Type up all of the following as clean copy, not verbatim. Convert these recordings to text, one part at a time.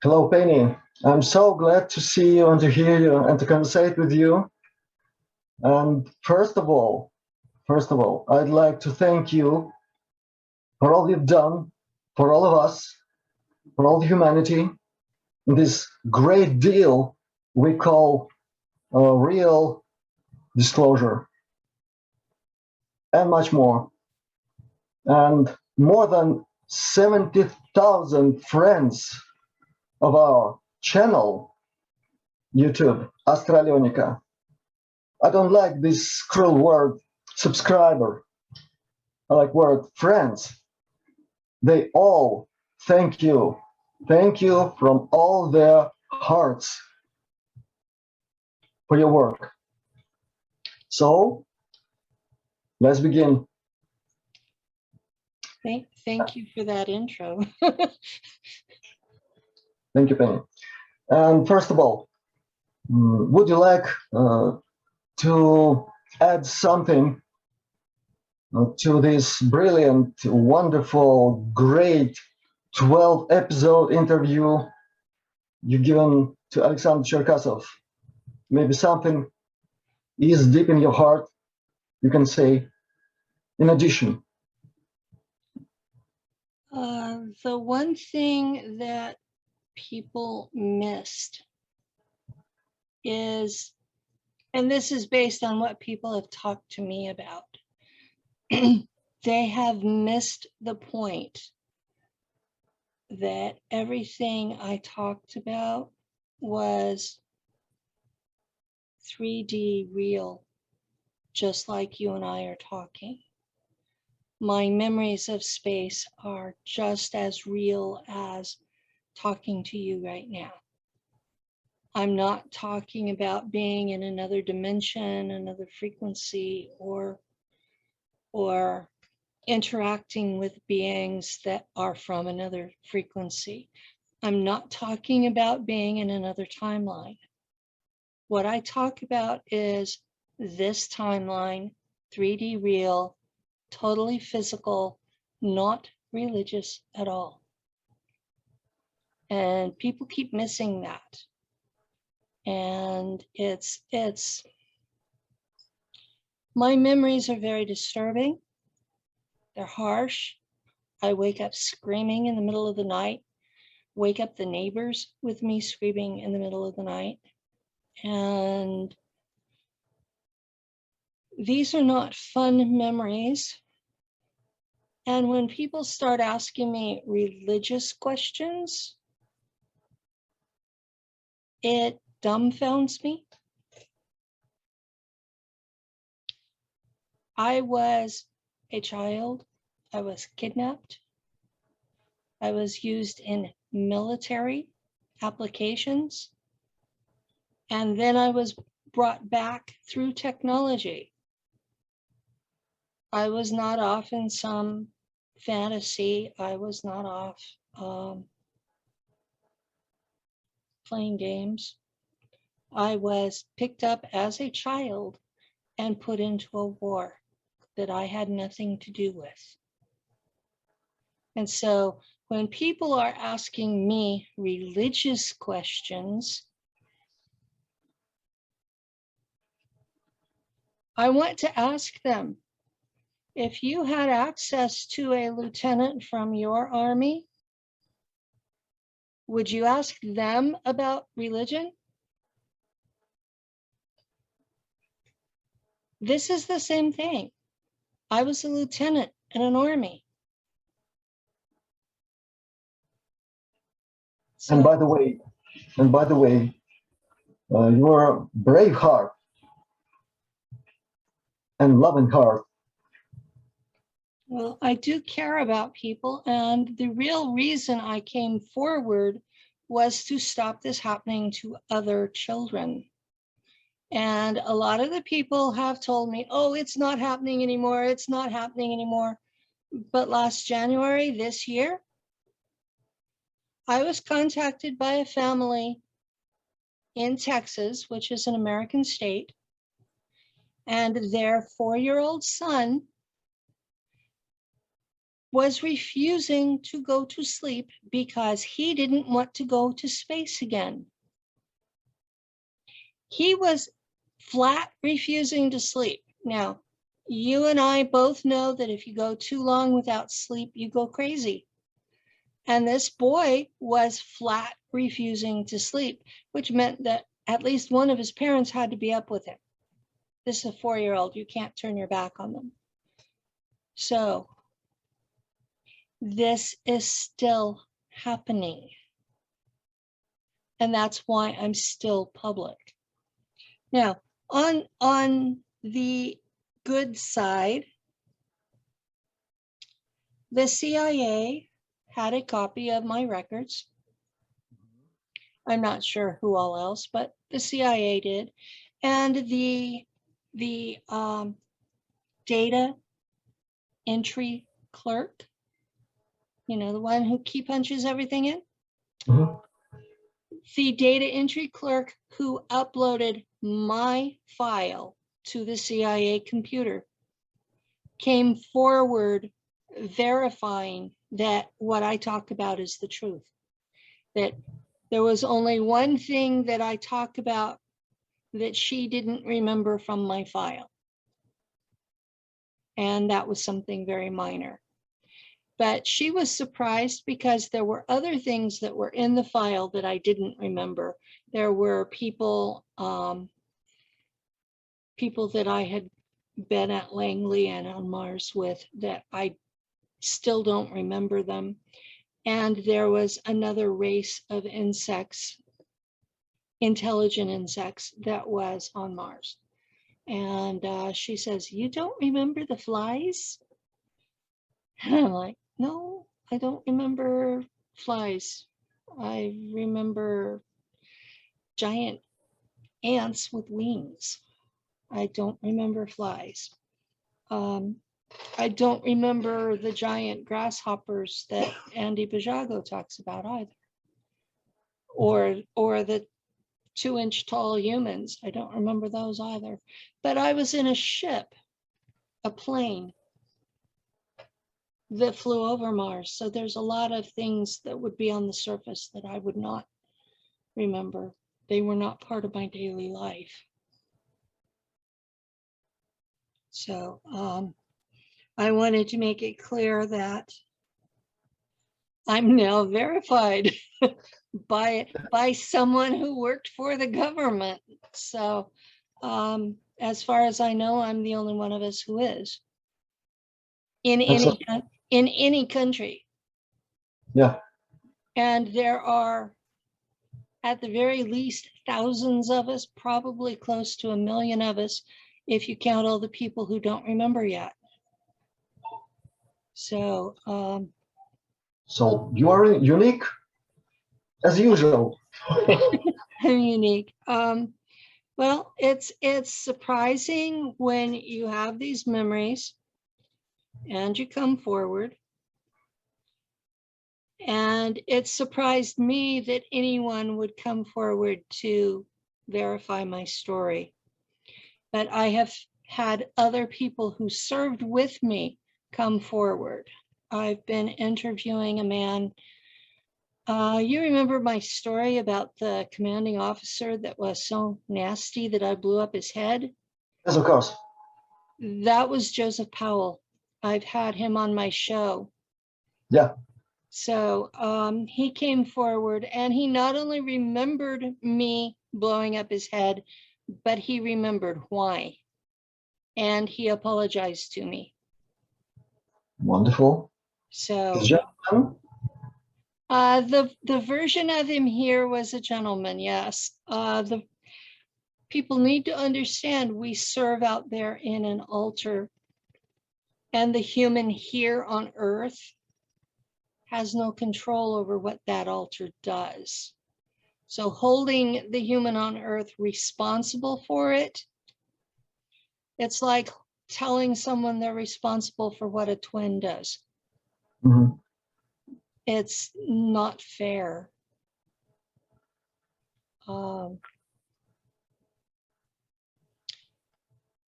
Hello, Penny. I'm so glad to see you and to hear you and to conversate with you. And first of all, I'd like to thank you for all you've done for all of us, for all humanity, in this great deal we call real disclosure, and much more. And more than 70,000 friends of our channel, YouTube, Astralionica. I don't like this cruel word, subscriber. I like word friends. They all thank you. Thank you from all their hearts for your work. So, let's begin. Thank you for that intro. Thank you, Penny. And first of all, would you like to add something to this brilliant, wonderful, great 12-episode interview you've given to Alexander Cherkasov? Maybe something is deep in your heart, you can say, in addition. The one thing that people missed is, and this is based on what people have talked to me about, they have missed the point that everything I talked about was 3D real, just like you and I are talking. My memories of space are just as real as talking to you right now. I'm not talking about being in another dimension, another frequency, or interacting with beings that are from another frequency. I'm not talking about being in another timeline. What I talk about is this timeline, 3D real, totally physical, not religious at all. And people keep missing that. And it's my memories are very disturbing. They're harsh. I wake up screaming in the middle of the night, wake up the neighbors with me screaming in the middle of the night. And these are not fun memories. And when people start asking me religious questions, it dumbfounds me. I was a child. I was kidnapped. I was used in military applications. And then I was brought back through technology. I was not off in some fantasy. I was not off playing games. I was picked up as a child and put into a war that I had nothing to do with. And so when people are asking me religious questions, I want to ask them, if you had access to a lieutenant from your army, would you ask them about religion? This is the same thing. I was a lieutenant in an army. So, And by the way, you're a brave heart and loving heart. well, I do care about people, and the real reason I came forward was to stop this happening to other children. And a lot of the people have told me, oh, it's not happening anymore. It's not happening anymore. But last January this year, I was contacted by a family in Texas, which is an American state, and their 4-year-old son was refusing to go to sleep because he didn't want to go to space again. He was flat refusing to sleep. Now, you and I both know that if you go too long without sleep, you go crazy. And this boy was flat refusing to sleep, which meant that at least one of his parents had to be up with him. This is a 4-year-old. You can't turn your back on them. So this is still happening. And that's why I'm still public. Now, on the good side, the CIA had a copy of my records. I'm not sure who all else, but the CIA did. And the data entry clerk, you know, the one who key punches everything in. Mhm. The data entry clerk who uploaded my file to the CIA computer came forward verifying that what I talk about is the truth. That there was only one thing that I talk about that she didn't remember from my file. And that was something very minor. But she was surprised because there were other things that were in the file that I didn't remember. There were people that I had been at Langley and on Mars with that I still don't remember them. And there was another race of insects, intelligent insects, that was on Mars. And she says, "You don't remember the flies?" And I'm like, "No, I don't remember flies. I remember giant ants with wings. I don't remember flies. I don't remember the giant grasshoppers that Andy Bajago talks about either. Or the 2-inch tall humans. I don't remember those either. But I was in a ship, a plane that flew over Mars. So there's a lot of things that would be on the surface that I would not remember. They were not part of my daily life. So I wanted to make it clear that I'm now verified by someone who worked for the government. So as far as I know, I'm the only one of us who is in any country. Yeah. And there are, at the very least, thousands of us, probably close to 1 million of us, if you count all the people who don't remember yet. So So you are unique, as usual. I'm unique. Well, it's surprising when you have these memories and you come forward. And it surprised me that anyone would come forward to verify my story. But I have had other people who served with me come forward. I've been interviewing a man. You remember my story about the commanding officer that was so nasty that I blew up his head? Yes, of course. That was Joseph Powell. I've had him on my show. Yeah. So he came forward and he not only remembered me blowing up his head, but he remembered why. And he apologized to me. Wonderful. So Is gentleman? the version of him here was a gentleman, yes. The people need to understand we serve out there in an altar, and the human here on earth has no control over what that altar does. So holding the human on earth responsible for it, it's like telling someone they're responsible for what a twin does. Mm-hmm. It's not fair.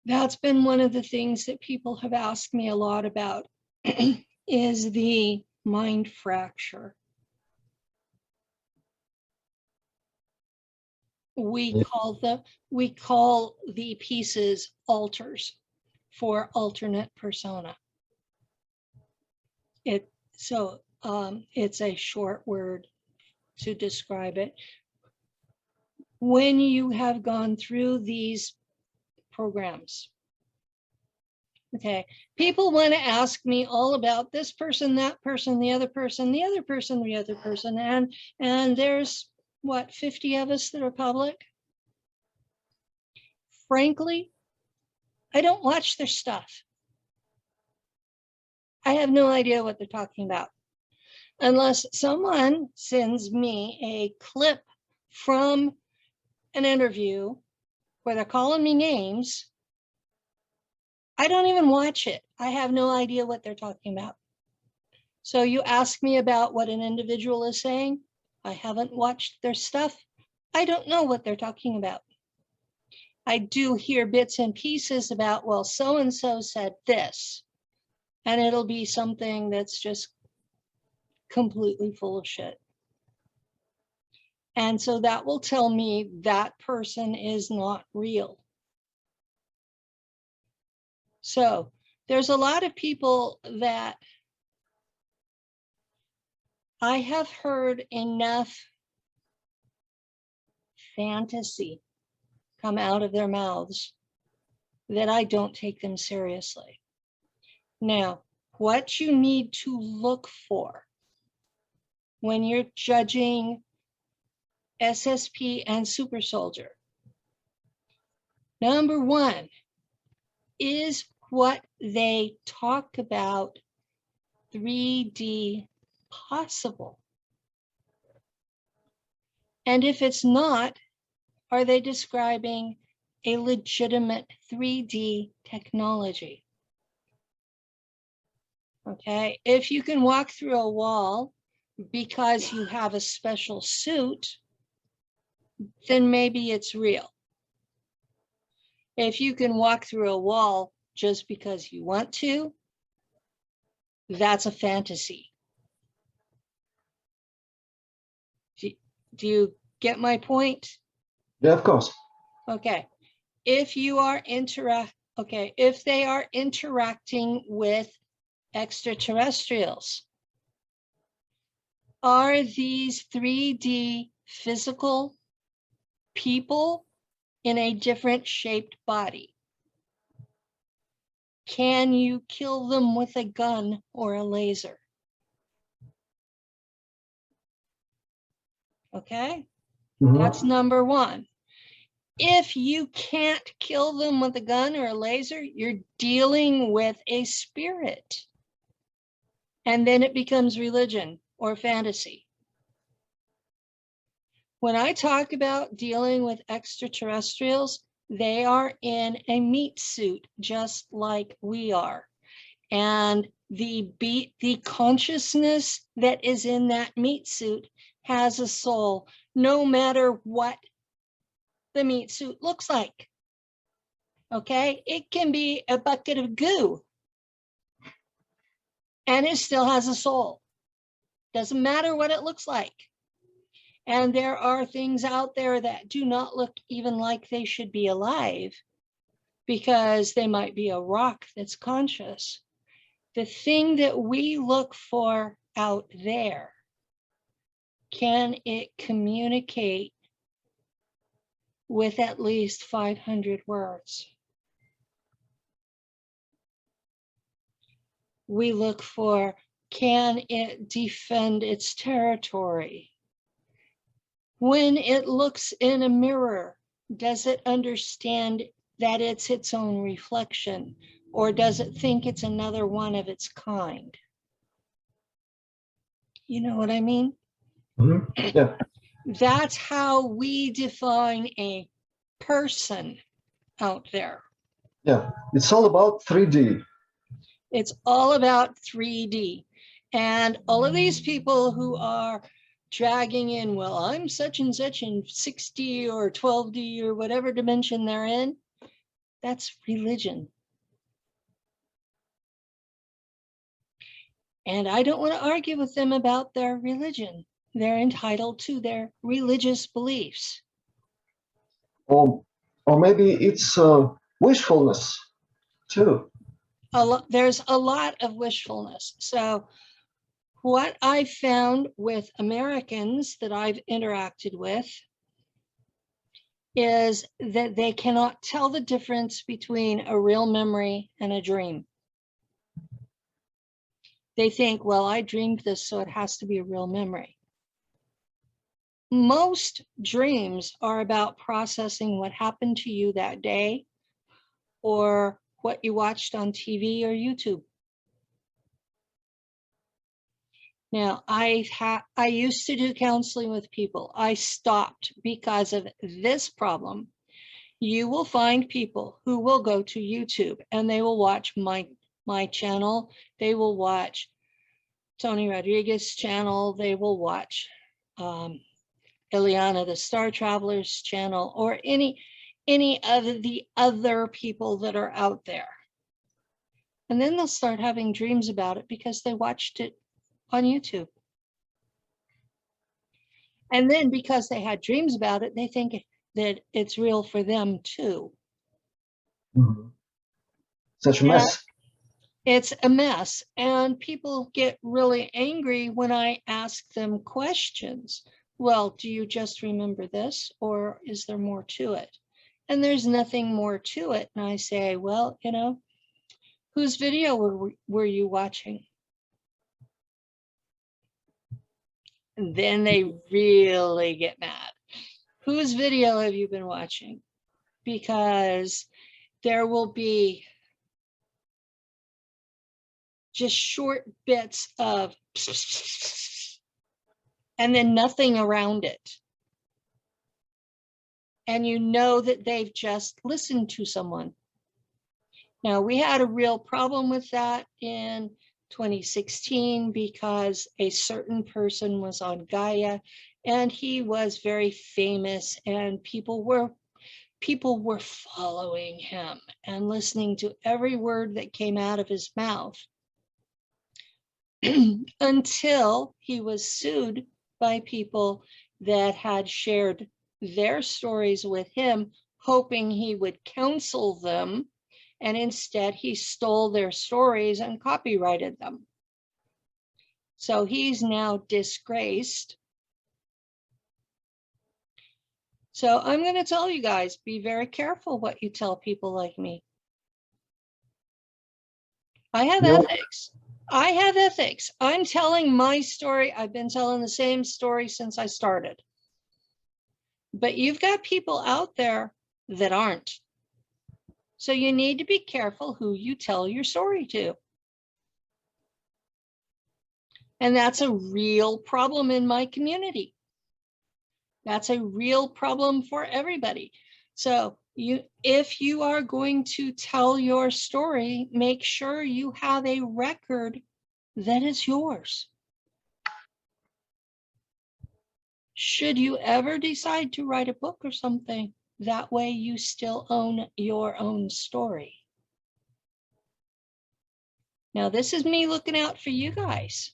That's been one of the things that people have asked me a lot about. is the mind fracture. We call the pieces altars for alternate persona. It's a short word to describe it. When you have gone through these programs, okay, people want to ask me all about this person, that person, the other person, the other person, the other person, and there's what, 50 of us that are public? Frankly, I don't watch their stuff. I have no idea what they're talking about. Unless someone sends me a clip from an interview where they're calling me names, I don't even watch it. I have no idea what they're talking about. So you ask me about what an individual is saying. I haven't watched their stuff. I don't know what they're talking about. I do hear bits and pieces about, well, so-and-so said this, and it'll be something that's just completely full of shit. And so that will tell me that person is not real. So there's a lot of people that I have heard enough fantasy come out of their mouths that I don't take them seriously. Now, what you need to look for when you're judging SSP and super soldier, number one, is what they talk about 3D possible? And if it's not, are they describing a legitimate 3D technology? Okay, if you can walk through a wall because you have a special suit, then maybe it's real. If you can walk through a wall just because you want to, that's a fantasy. Do you get my point? Yeah, of course. Okay. If you are if they are interacting with extraterrestrials, are these 3D physical people in a different shaped body? Can you kill them with a gun or a laser? Okay, that's number one. If you can't kill them with a gun or a laser, you're dealing with a spirit. And then it becomes religion or fantasy. When I talk about dealing with extraterrestrials, they are in a meat suit, just like we are. And the consciousness that is in that meat suit has a soul, no matter what the meat suit looks like. Okay, it can be a bucket of goo and it still has a soul. Doesn't matter what it looks like. And there are things out there that do not look even like they should be alive because they might be a rock that's conscious. The thing that we look for out there, can it communicate with at least 500 words? We look for, can it defend its territory? When it looks in a mirror, does it understand that it's its own reflection, or does it think it's another one of its kind? You know what I mean? Yeah. That's how we define a person out there. Yeah, it's all about 3D. It's all about 3D. And all of these people who are dragging in, well, I'm such and such in 6D or 12D or whatever dimension they're in, that's religion. And I don't want to argue with them about their religion. They're entitled to their religious beliefs. Or maybe it's wishfulness too. There's a lot of wishfulness. So what I found with Americans that I've interacted with is that they cannot tell the difference between a real memory and a dream. They think, well, I dreamed this, so it has to be a real memory. Most dreams are about processing what happened to you that day or what you watched on TV or YouTube. Now, I used to do counseling with people. I stopped because of this problem. You will find people who will go to YouTube and they will watch my channel. They will watch Tony Rodriguez's channel. They will watch Ileana, the Star Traveler's channel, or any of the other people that are out there. And then they'll start having dreams about it because they watched it on YouTube. And then because they had dreams about it, they think that it's real for them too. Mm-hmm. Such a mess. It's a mess. And people get really angry when I ask them questions. Well, do you just remember this, or is there more to it? And there's nothing more to it. And I say, well, you know, whose video were you watching? And then they really get mad. Whose video have you been watching? Because there will be just short bits of and then nothing around it. And you know that they've just listened to someone. Now, we had a real problem with that in 2016 because a certain person was on Gaia and he was very famous and people were following him and listening to every word that came out of his mouth until he was sued by people that had shared their stories with him, hoping he would counsel them. And instead he stole their stories and copyrighted them. So he's now disgraced. So I'm going to tell you guys, be very careful what you tell people like me. I have ethics. I have ethics. I'm telling my story. I've been telling the same story since I started. But you've got people out there that aren't. So you need to be careful who you tell your story to. And that's a real problem in my community. That's a real problem for everybody. So if you are going to tell your story, make sure you have a record that is yours. Should you ever decide to write a book or something, that way you still own your own story. Now, this is me looking out for you guys.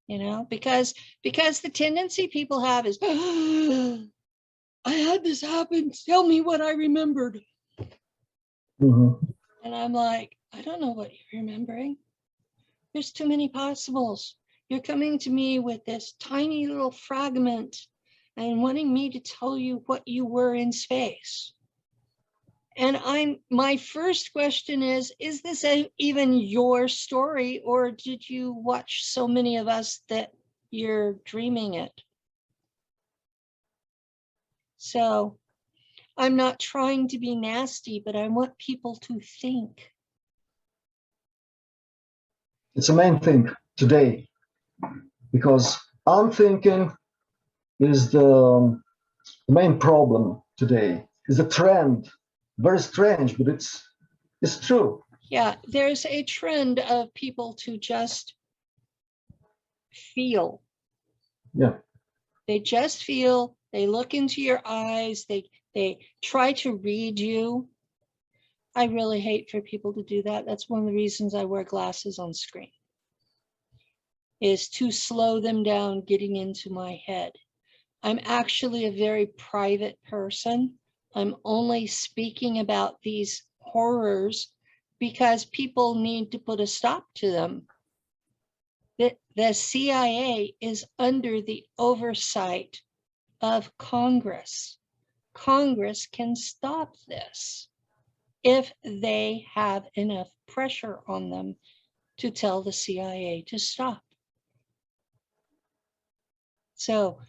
You know, because the tendency people have is, I had this happen, tell me what I remembered. Mm-hmm. And I'm like, I don't know what you're remembering. There's too many possibles. You're coming to me with this tiny little fragment and wanting me to tell you what you were in space. And my first question is this even your story, or did you watch so many of us that you're dreaming it? So I'm not trying to be nasty, but I want people to think. It's the main thing today, because I'm thinking is the main problem today, is a trend. Very strange, but it's true. Yeah, there's a trend of people to just feel. Yeah. They just feel, they look into your eyes, they try to read you. I really hate for people to do that. That's one of the reasons I wear glasses on screen, is to slow them down getting into my head. I'm actually a very private person. I'm only speaking about these horrors because people need to put a stop to them. The CIA is under the oversight of Congress. Congress can stop this if they have enough pressure on them to tell the CIA to stop. So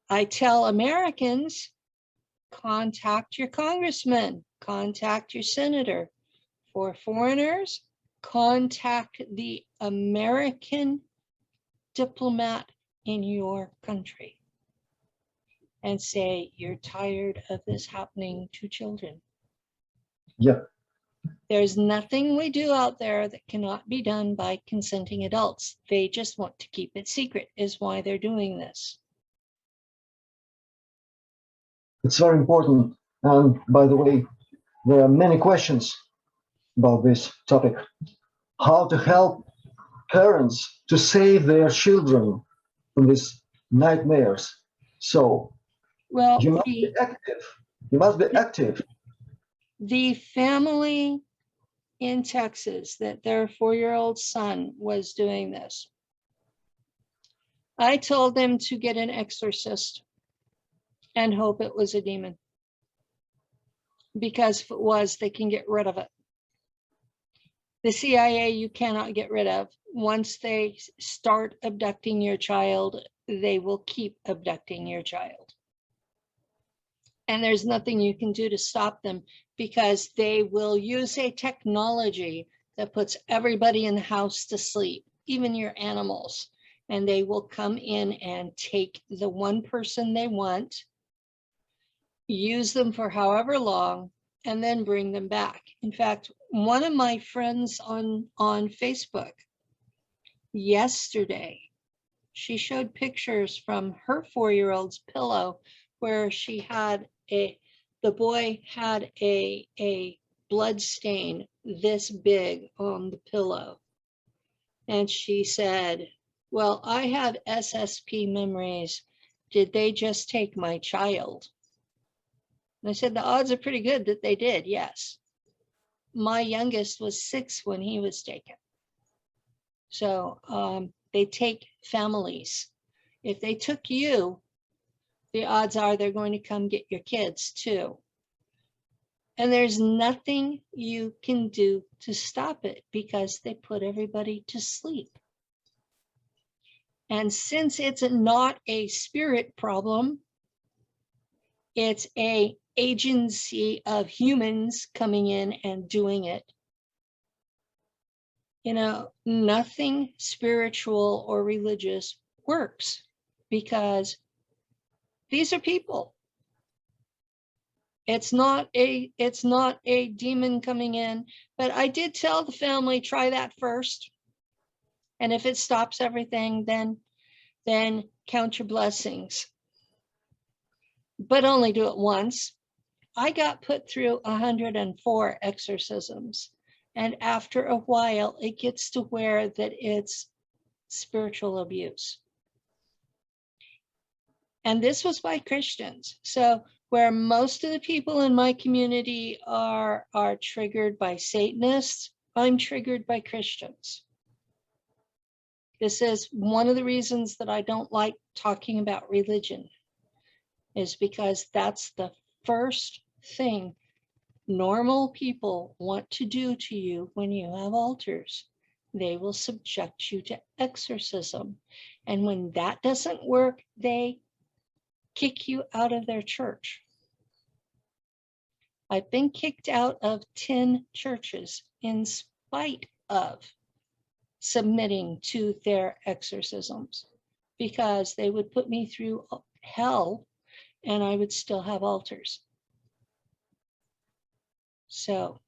I tell Americans, contact your congressman, contact your senator. For foreigners, contact the American diplomat in your country and say you're tired of this happening to children. Yeah. There's nothing we do out there that cannot be done by consenting adults. They just want to keep it secret, is why they're doing this. It's very important. And by the way, there are many questions about this topic. How to help parents to save their children from these nightmares. So Well, you must be active. You must be active. The family in Texas that their 4-year-old son was doing this, I told them to get an exorcist and hope it was a demon. Because if it was, they can get rid of it. The CIA, you cannot get rid of. Once they start abducting your child, they will keep abducting your child. And there's nothing you can do to stop them, because they will use a technology that puts everybody in the house to sleep, even your animals. And they will come in and take the one person they want, use them for however long, and then bring them back. In fact, one of my friends on Facebook yesterday, she showed pictures from her 4-year-old's pillow where she had the boy had a blood stain this big on the pillow. And she said, well, I have SSP memories. Did they just take my child? And I said, the odds are pretty good that they did, yes. My youngest was 6 when he was taken. So they take families. If they took you, the odds are they're going to come get your kids too. And there's nothing you can do to stop it because they put everybody to sleep. And since it's not a spirit problem, it's an agency of humans coming in and doing it. You know, nothing spiritual or religious works because these are people. It's not a demon coming in, but I did tell the family, try that first. And if it stops everything, then count your blessings. But only do it once. I got put through 104 exorcisms. And after a while, it gets to where that it's spiritual abuse. And this was by Christians. So where most of the people in my community are triggered by Satanists, I'm triggered by Christians. This is one of the reasons that I don't like talking about religion, is because that's the first thing normal people want to do to you when you have altars. They will subject you to exorcism. And when that doesn't work, they kick you out of their church. I've been kicked out of 10 churches in spite of submitting to their exorcisms, because they would put me through hell and I would still have altars. So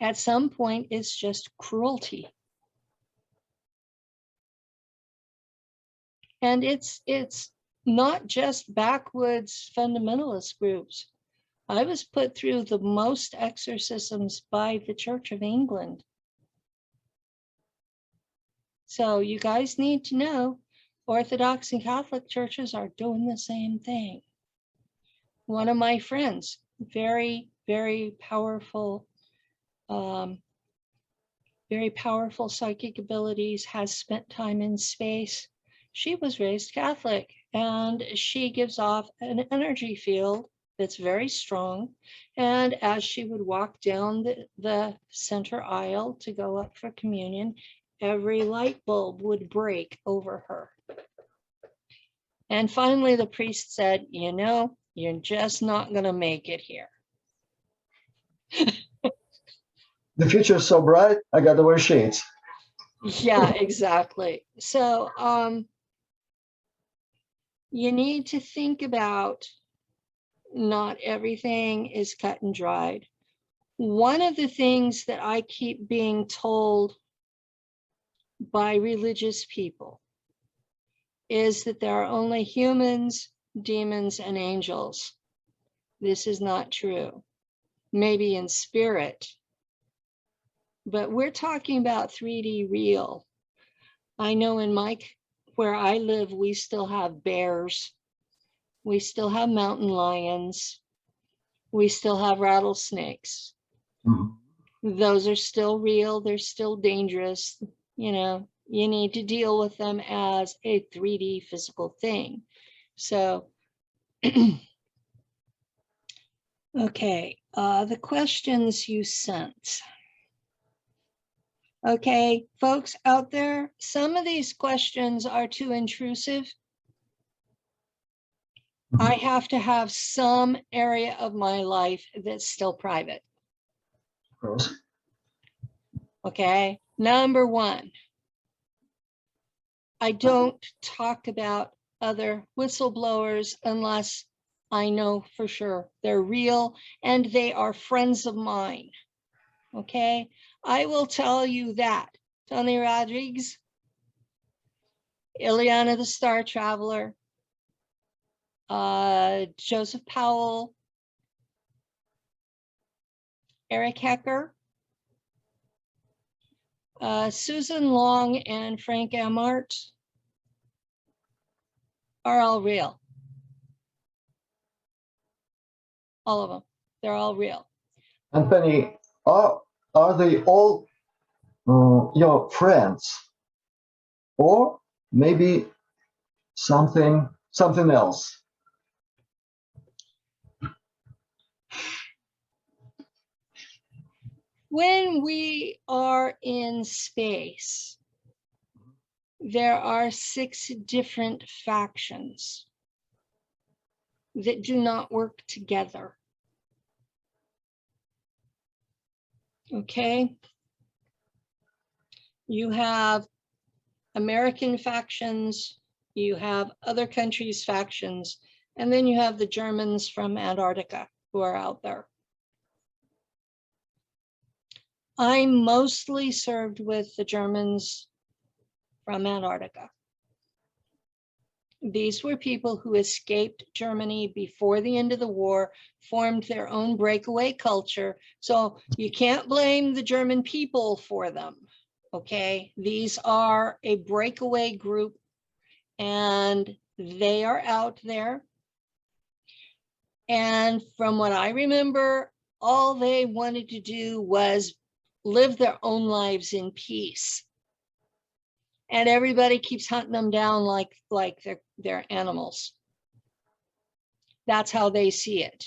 at some point, it's just cruelty. And it's not just backwoods fundamentalist groups. I was put through the most exorcisms by the Church of England. So you guys need to know, Orthodox and Catholic churches are doing the same thing. One of my friends, very, very powerful psychic abilities, has spent time in space. She was raised Catholic, and she gives off an energy field that's very strong. And as she would walk down the center aisle to go up for communion, every light bulb would break over her. And finally, the priest said, you know, you're just not going to make it here. The future is so bright, I got to wear shades. Yeah, exactly. So you need to think about, not everything is cut and dried. One of the things that I keep being told by religious people is that there are only humans, demons, and angels. This is not true. Maybe in spirit, but we're talking about 3D real. I know where I live, we still have bears. We still have mountain lions. We still have rattlesnakes. Mm-hmm. Those are still real. They're still dangerous. You know, you need to deal with them as a 3D physical thing. So, okay, the questions you sent. Okay, folks out there, some of these questions are too intrusive. I have to have some area of my life that's still private. Of course. Okay, number one, I don't talk about other whistleblowers unless I know for sure they're real and they are friends of mine. Okay, I will tell you that Tony Rodriguez, Ileana the Star Traveler, Joseph Powell, Eric Hecker, Susan Long, and Frank Amart are all real. All of them, they're all real. And Penny, are they all your friends, or maybe something else? When we are in space, there are 6 different factions that do not work together. Okay? You have American factions, you have other countries' factions, and then you have the Germans from Antarctica who are out there. I mostly served with the Germans from Antarctica. These were people who escaped Germany before the end of the war, formed their own breakaway culture. So you can't blame the German people for them, okay? These are a breakaway group and they are out there. And from what I remember, all they wanted to do was live their own lives in peace. And everybody keeps hunting them down like they're animals. That's how they see it,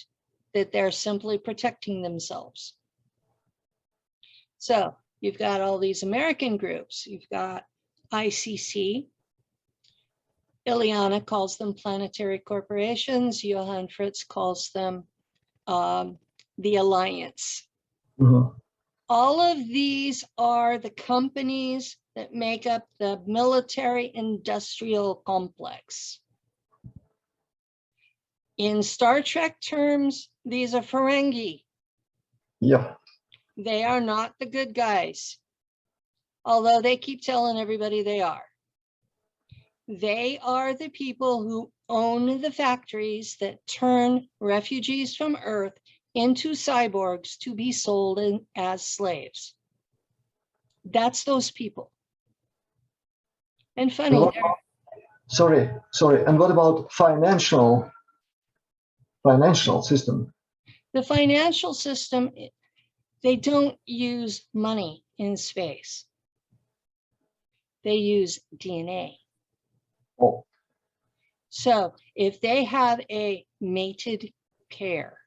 that they're simply protecting themselves. So you've got all these American groups. You've got ICC. Ileana calls them planetary corporations. Johann Fritz calls them the Alliance. Mm-hmm. All of these are the companies that make up the military industrial complex. In Star Trek terms, these are Ferengi. Yeah. They are not the good guys, although they keep telling everybody they are. They are the people who own the factories that turn refugees from Earth into cyborgs to be sold as slaves. That's those people. And funny, And sorry. And what about financial system? the financial system, they don't use money in space. They use DNA. Oh, So if they have a mated pair,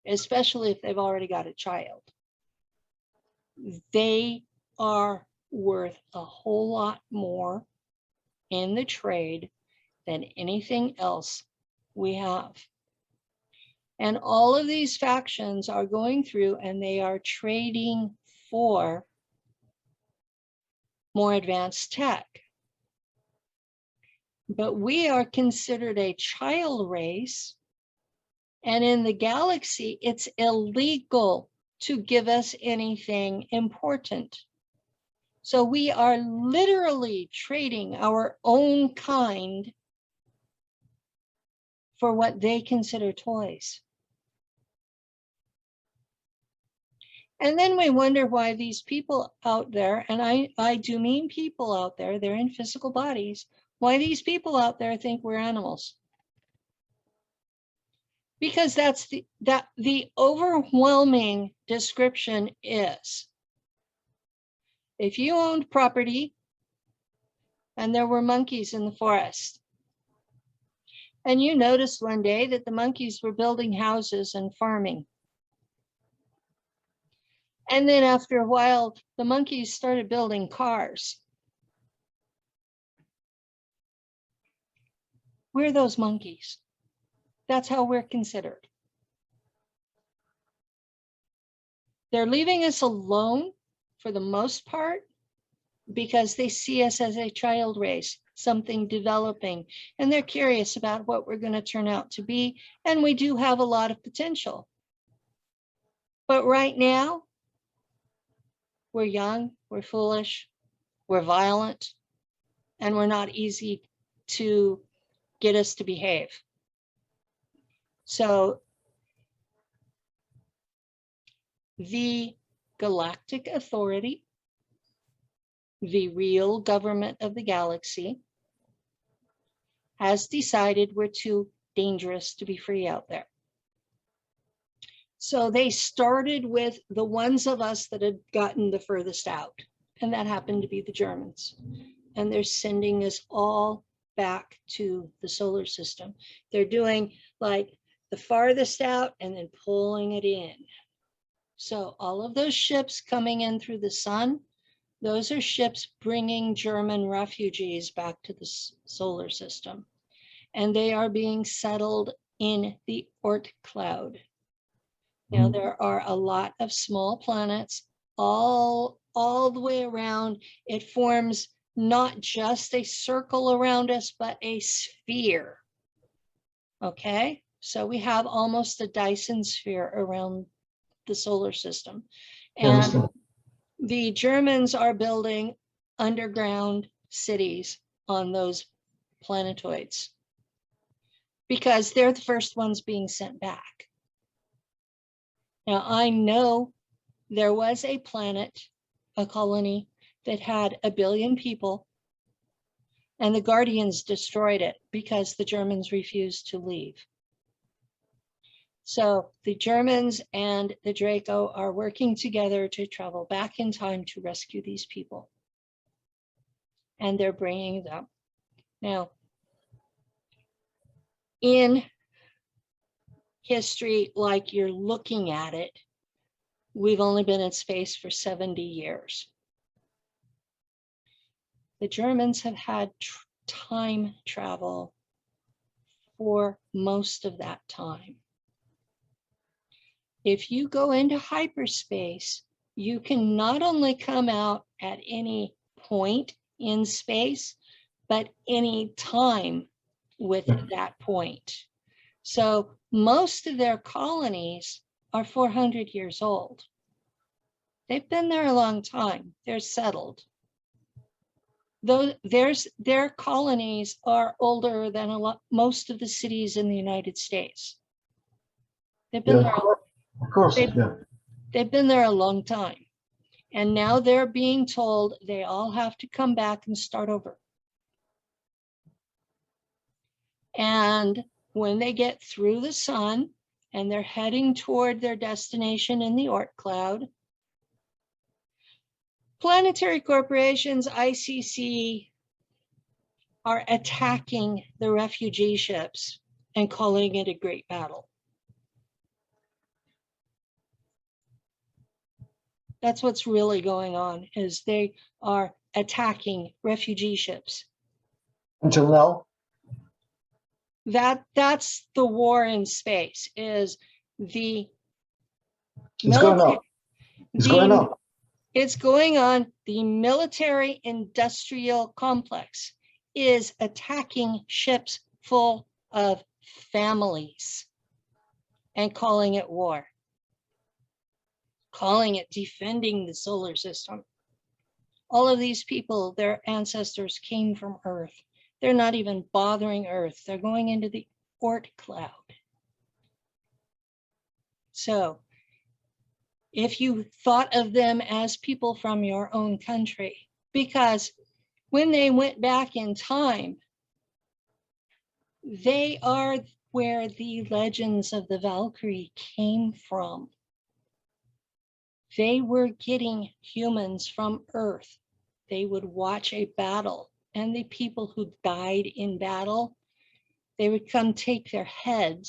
especially if they've already got a child, they are worth a whole lot more in the trade than anything else we have. And all of these factions are going through and they are trading for more advanced tech. But we are considered a child race. And in the galaxy, it's illegal to give us anything important. So we are literally trading our own kind for what they consider toys. And then we wonder why these people out there, and I do mean people out there, they're in physical bodies, why these people out there think we're animals. Because that's the overwhelming description is, if you owned property and there were monkeys in the forest, and you noticed one day that the monkeys were building houses and farming, and then after a while, the monkeys started building cars. We're those monkeys. That's how we're considered. They're leaving us alone for the most part because they see us as a child race, something developing, and they're curious about what we're going to turn out to be. And we do have a lot of potential. But right now, we're young, we're foolish, we're violent, and we're not easy to get us to behave. So the Galactic Authority, the real government of the galaxy, has decided we're too dangerous to be free out there. So they started with the ones of us that had gotten the furthest out, and that happened to be the Germans. And they're sending us all back to the solar system. They're doing like the farthest out and then pulling it in. So all of those ships coming in through the sun, those are ships bringing German refugees back to the solar system. And they are being settled in the Oort cloud. Now, there are a lot of small planets all the way around. It forms not just a circle around us, but a sphere. Okay, so we have almost a Dyson sphere around the solar system. And the Germans are building underground cities on those planetoids because they're the first ones being sent back. Now, I know there was a planet, a colony that had 1 billion people, and the Guardians destroyed it because the Germans refused to leave. So the Germans and the Draco are working together to travel back in time to rescue these people. And they're bringing them. Now, in history, like you're looking at it, we've only been in space for 70 years. The Germans have had time travel for most of that time. If you go into hyperspace, you can not only come out at any point in space, but any time with that point. So most of their colonies are 400 years old. They've been there a long time. They're settled. Though their colonies are older than most of the cities in the United States. They've been Yeah, there. of course. Yeah. They've been there a long time. And now they're being told they all have to come back and start over. And when they get through the sun and they're heading toward their destination in the Oort cloud, planetary corporations, ICC, are attacking the refugee ships and calling it a great battle. That's what's really going on, is they are attacking refugee ships. Until now? That's the war in space, is the It's going on. It's going on. It's going on. The military industrial complex is attacking ships full of families and calling it war, calling it defending the solar system. All of these people, their ancestors came from Earth. They're not even bothering Earth. They're going into the Oort cloud. So if you thought of them as people from your own country, because when they went back in time, they are where the legends of the Valkyrie came from. They were getting humans from Earth. They would watch a battle, and the people who died in battle, they would come take their head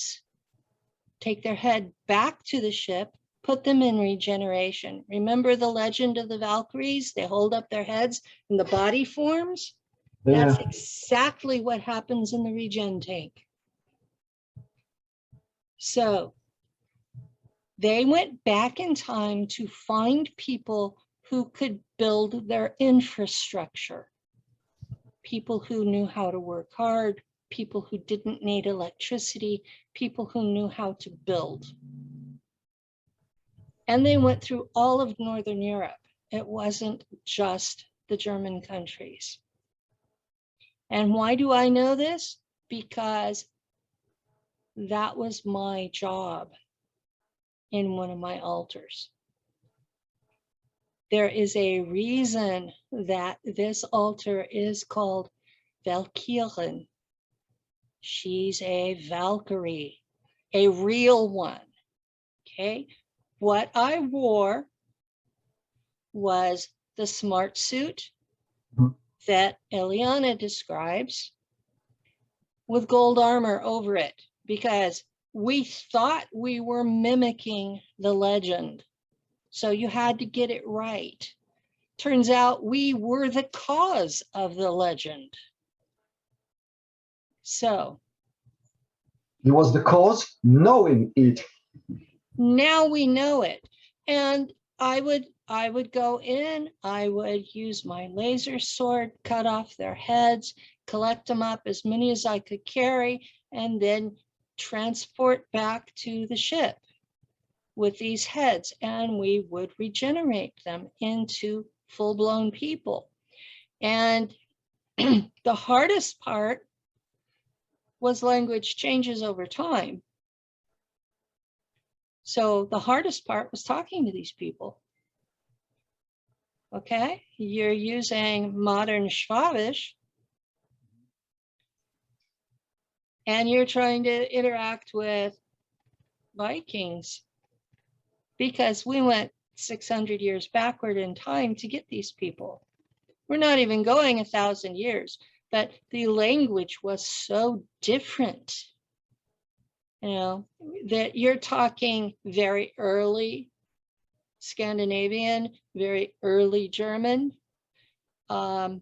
back to the ship, put them in regeneration. Remember the legend of the Valkyries? They hold up their heads and the body forms. Yeah. That's exactly what happens in the regen tank. So they went back in time to find people who could build their infrastructure, people who knew how to work hard, people who didn't need electricity, people who knew how to build. And they went through all of Northern Europe. It wasn't just the German countries. And why do I know this? Because that was my job in one of my altars. There is a reason that this altar is called Valkyrin. She's a Valkyrie, a real one, okay? What I wore was the smart suit that Eliana describes with gold armor over it, because we thought we were mimicking the legend. So you had to get it right. Turns out we were the cause of the legend. So It was the cause, knowing it. now we know it. And I would go in, I would use my laser sword, cut off their heads, collect them up, as many as I could carry, and then transport back to the ship with these heads, and we would regenerate them into full-blown people. And the hardest part was language changes over time. So the hardest part was talking to these people. Okay, you're using modern Schwabish, and you're trying to interact with Vikings, because we went 600 years backward in time to get these people. We're not even going 1,000 years, but the language was so different. You know, that you're talking very early Scandinavian, very early German. A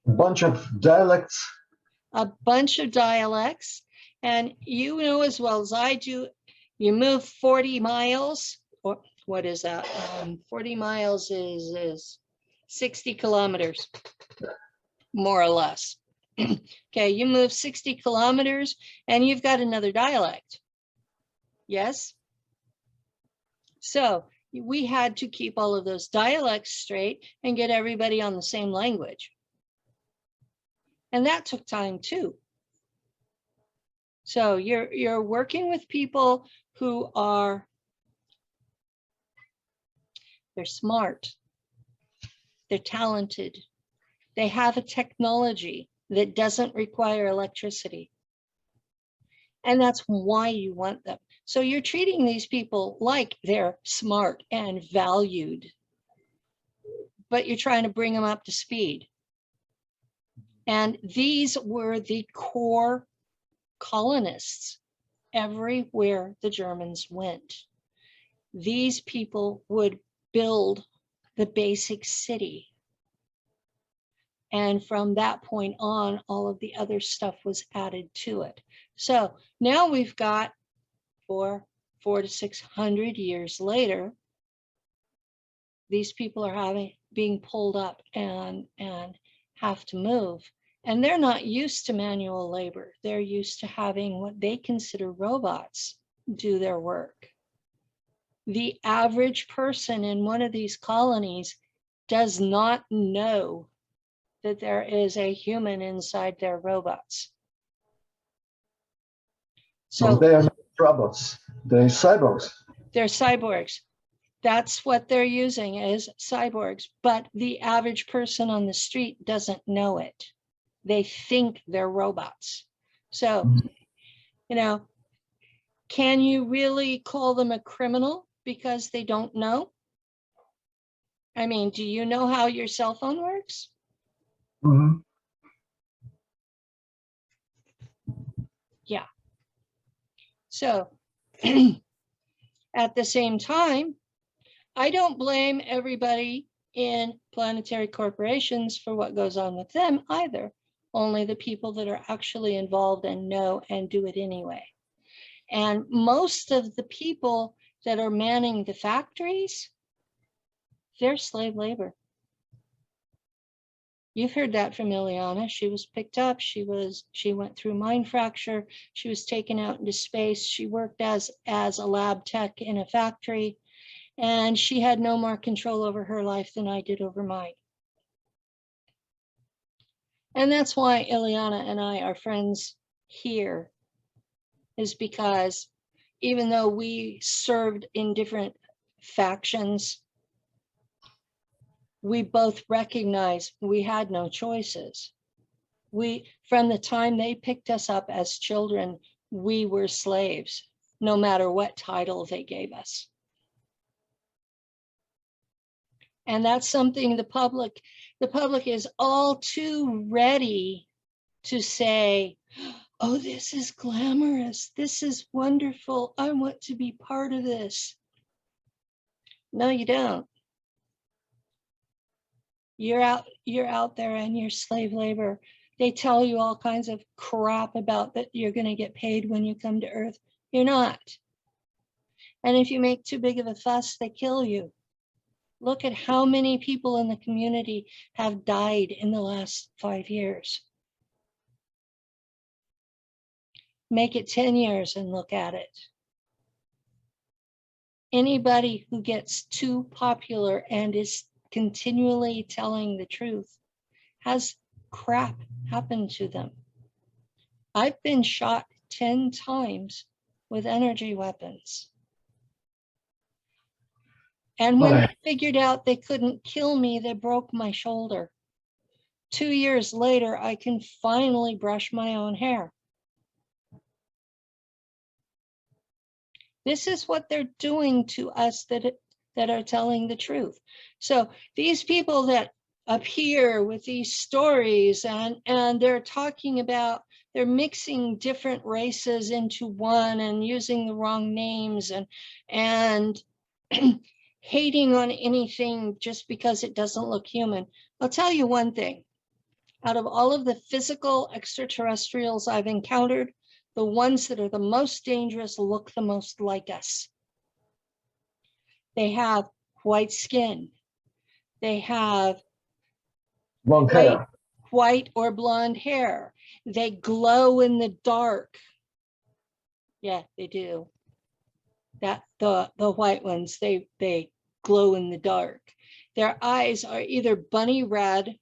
bunch of dialects. A bunch of dialects. And you know as well as I do, you move 40 miles, or what is that? 40 miles is 60 kilometers, more or less. Okay, you move 60 kilometers and you've got another dialect. Yes? So we had to keep all of those dialects straight and get everybody on the same language. And that took time too. So you're working with people who are, they're smart, they're talented, they have a technology that doesn't require electricity. And that's why you want them. So you're treating these people like they're smart and valued, but you're trying to bring them up to speed. And these were the core colonists everywhere the Germans went. These people would build the basic city. And from that point on, all of the other stuff was added to it. So now we've got, for 400 to 600 years later, these people are being pulled up and have to move. And they're not used to manual labor. They're used to having what they consider robots do their work. The average person in one of these colonies does not know that there is a human inside their robots. So they are not robots, they're cyborgs. They're cyborgs. That's what they're using as cyborgs. But the average person on the street doesn't know it. They think they're robots. So, you know, can you really call them a criminal because they don't know? I mean, do you know how your cell phone works? Mm-hmm. Yeah. So at the same time, I don't blame everybody in planetary corporations for what goes on with them either. Only the people that are actually involved and know and do it anyway. And most of the people that are manning the factories, they're slave labor. You've heard that from Ileana. She was picked up. She went through mind fracture. She was taken out into space. She worked as a lab tech in a factory, and she had no more control over her life than I did over mine. And that's why Ileana and I are friends here, is because even though we served in different factions, we both recognize we had no choices. From the time they picked us up as children, we were slaves, no matter what title they gave us. And that's something the public is all too ready to say, oh, this is glamorous. This is wonderful. I want to be part of this. No, you don't. You're out there and you're slave labor. They tell you all kinds of crap about that you're going to get paid when you come to Earth. You're not. And if you make too big of a fuss, they kill you. Look at how many people in the community have died in the last 5 years. Make it 10 years and look at it. Anybody who gets too popular and is continually telling the truth has crap happen to them. I've been shot 10 times with energy weapons. And when they figured out they couldn't kill me, they broke my shoulder. 2 years later, I can finally brush my own hair. This is what they're doing to us that are telling the truth. So these people that appear with these stories and they're talking about, they're mixing different races into one and using the wrong names and hating on anything just because it doesn't look human. I'll tell you one thing. Out of all of the physical extraterrestrials I've encountered, the ones that are the most dangerous look the most like us. They have white skin. They have white or blonde hair. They glow in the dark. Yeah, they do. That the white ones, they glow in the dark. Their eyes are either bunny red,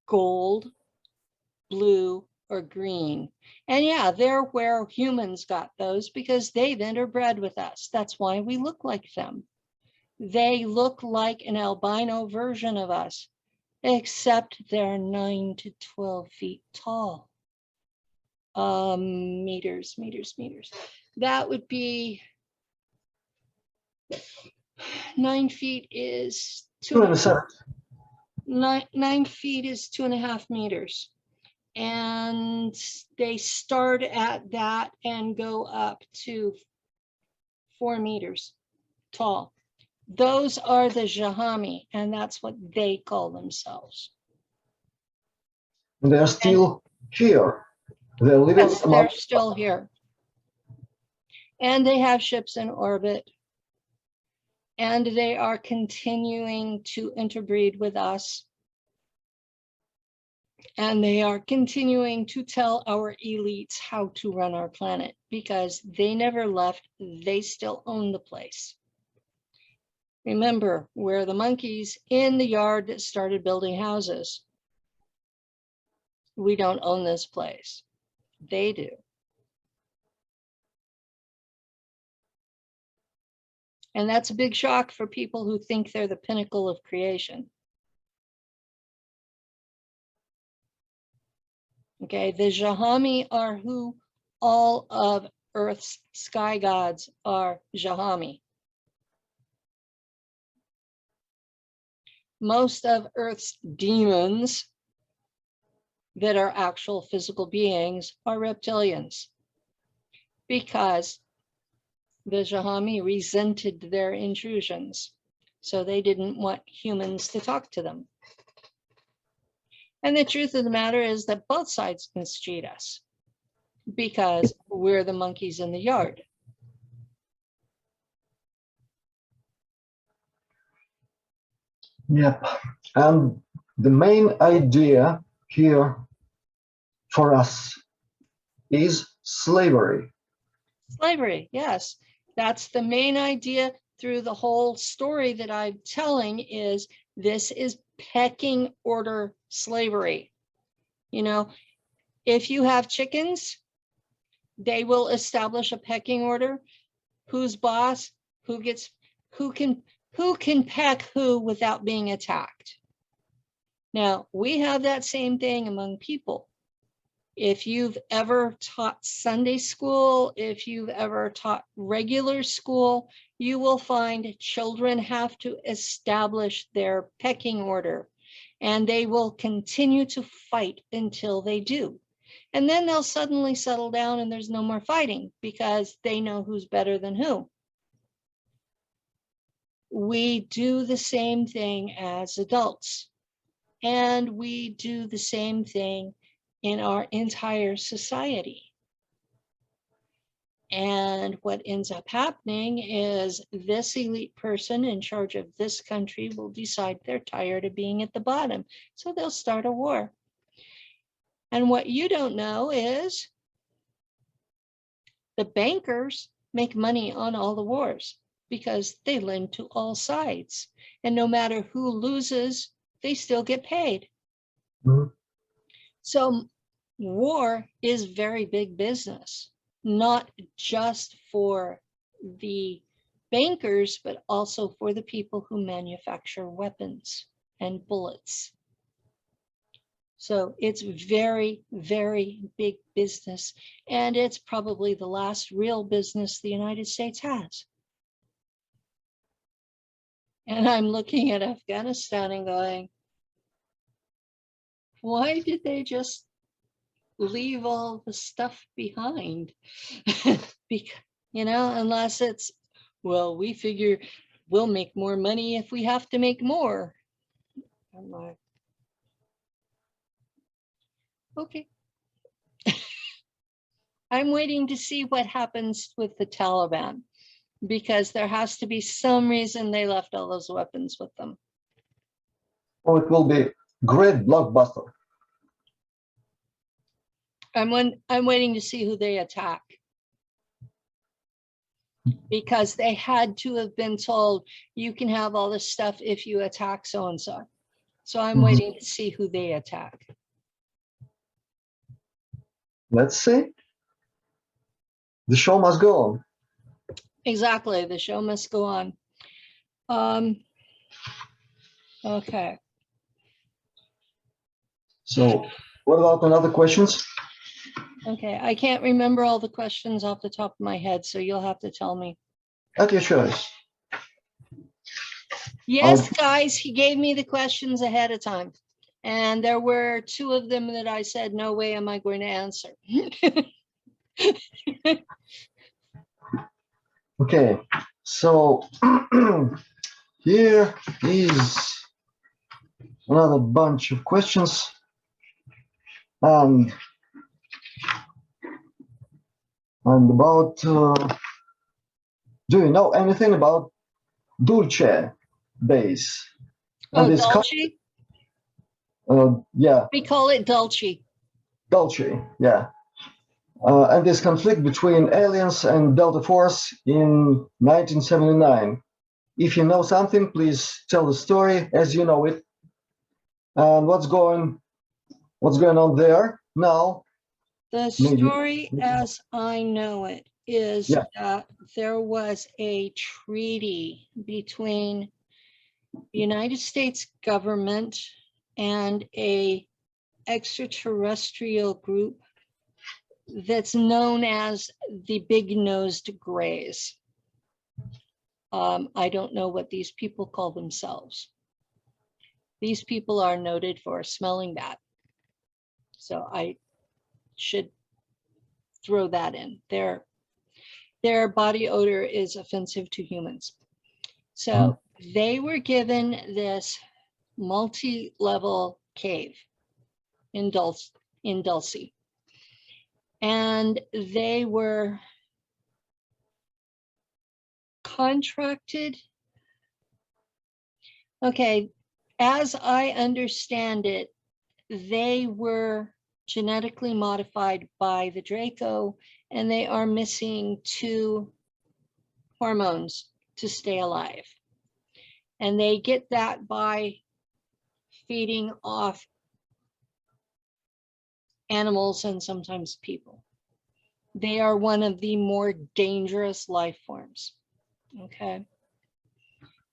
gold, blue, or green. And yeah, they're where humans got those because they interbred with us. That's why we look like them. They look like an albino version of us, except they're 9 to 12 feet tall. Meters. That would be 9 feet is 9 feet is 2.5 meters. And they start at that and go up to 4 meters tall. Those are the Jahami, and that's what they call themselves. They're still here. They're living. Yes, they're still here. And they have ships in orbit. And they are continuing to interbreed with us. And they are continuing to tell our elites how to run our planet because they never left. They still own the place. Remember, we're the monkeys in the yard that started building houses. We don't own this place. They do. And that's a big shock for people who think they're the pinnacle of creation. Okay, the Jahami are who all of Earth's sky gods are Jahami. Most of Earth's demons that are actual physical beings are reptilians because the Jahami resented their intrusions, so they didn't want humans to talk to them. And the truth of the matter is that both sides mistreat us because we're the monkeys in the yard. Yep. And the main idea here for us is slavery. Slavery, yes. That's the main idea through the whole story that I'm telling is this is pecking order slavery. You know, if you have chickens, they will establish a pecking order. Who's boss? Who can peck who without being attacked? Now, we have that same thing among people. If you've ever taught Sunday school, if you've ever taught regular school, you will find children have to establish their pecking order, and they will continue to fight until they do. And then they'll suddenly settle down and there's no more fighting because they know who's better than who. We do the same thing as adults, and we do the same thing in our entire society. And what ends up happening is this elite person in charge of this country will decide they're tired of being at the bottom, so they'll start a war. And what you don't know is the bankers make money on all the wars because they lend to all sides. And no matter who loses, they still get paid. Mm-hmm. So war is very big business, not just for the bankers, but also for the people who manufacture weapons and bullets. So it's very, very big business. And it's probably the last real business the United States has. And I'm looking at Afghanistan and going, why did they just leave all the stuff behind? Because, you know, unless it's, well, we figure we'll make more money if we have to make more. I'm like, okay. I'm waiting to see what happens with the Taliban, because there has to be some reason they left all those weapons with them. Oh, it will be great blockbuster. I'm waiting to see who they attack, because they had to have been told you can have all this stuff if you attack so-and-so. So I'm waiting to see who they attack. let's see. The show must go on. Exactly. The show must go on. Okay. So what about another questions? Okay. I can't remember all the questions off the top of my head, so you'll have to tell me. Okay, sure. Yes, guys, he gave me the questions ahead of time. And there were 2 of them that I said, no way am I going to answer. Okay, so here is another bunch of questions. And about, do you know anything about Dulce base? Oh, And Dulce? Yeah. We call it Dulce. Dulce, yeah. And this conflict between aliens and Delta Force in 1979. If you know something, please tell the story as you know it. And what's going on there now? The story as I know it is that there was a treaty between the United States government and a extraterrestrial group that's known as the Big-Nosed Greys. I don't know what these people call themselves. These people are noted for smelling bad. So I should throw that in. Their body odor is offensive to humans. So they were given this multi-level cave in Dulce. And they were contracted. Okay, as I understand it, they were genetically modified by the Draco, and they are missing 2 hormones to stay alive. And they get that by feeding off animals and sometimes people. They are one of the more dangerous life forms. Okay.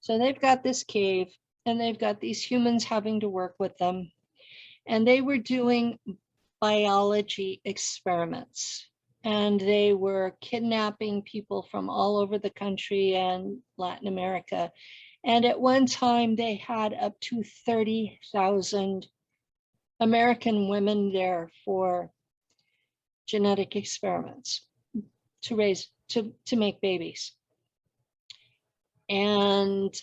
So they've got this cave and they've got these humans having to work with them. And they were doing biology experiments. And they were kidnapping people from all over the country and Latin America. And at one time they had up to 30,000 American women there for genetic experiments to make babies. And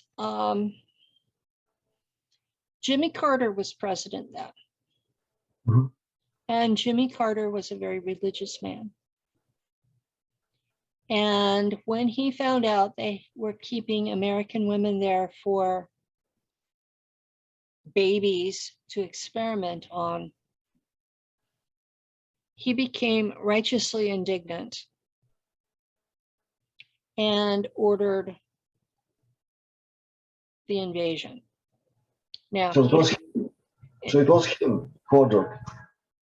Jimmy Carter was president then. Mm-hmm. And Jimmy Carter was a very religious man. And when he found out they were keeping American women there for babies to experiment on, he became righteously indignant and ordered the invasion. Now, so it was him who ordered.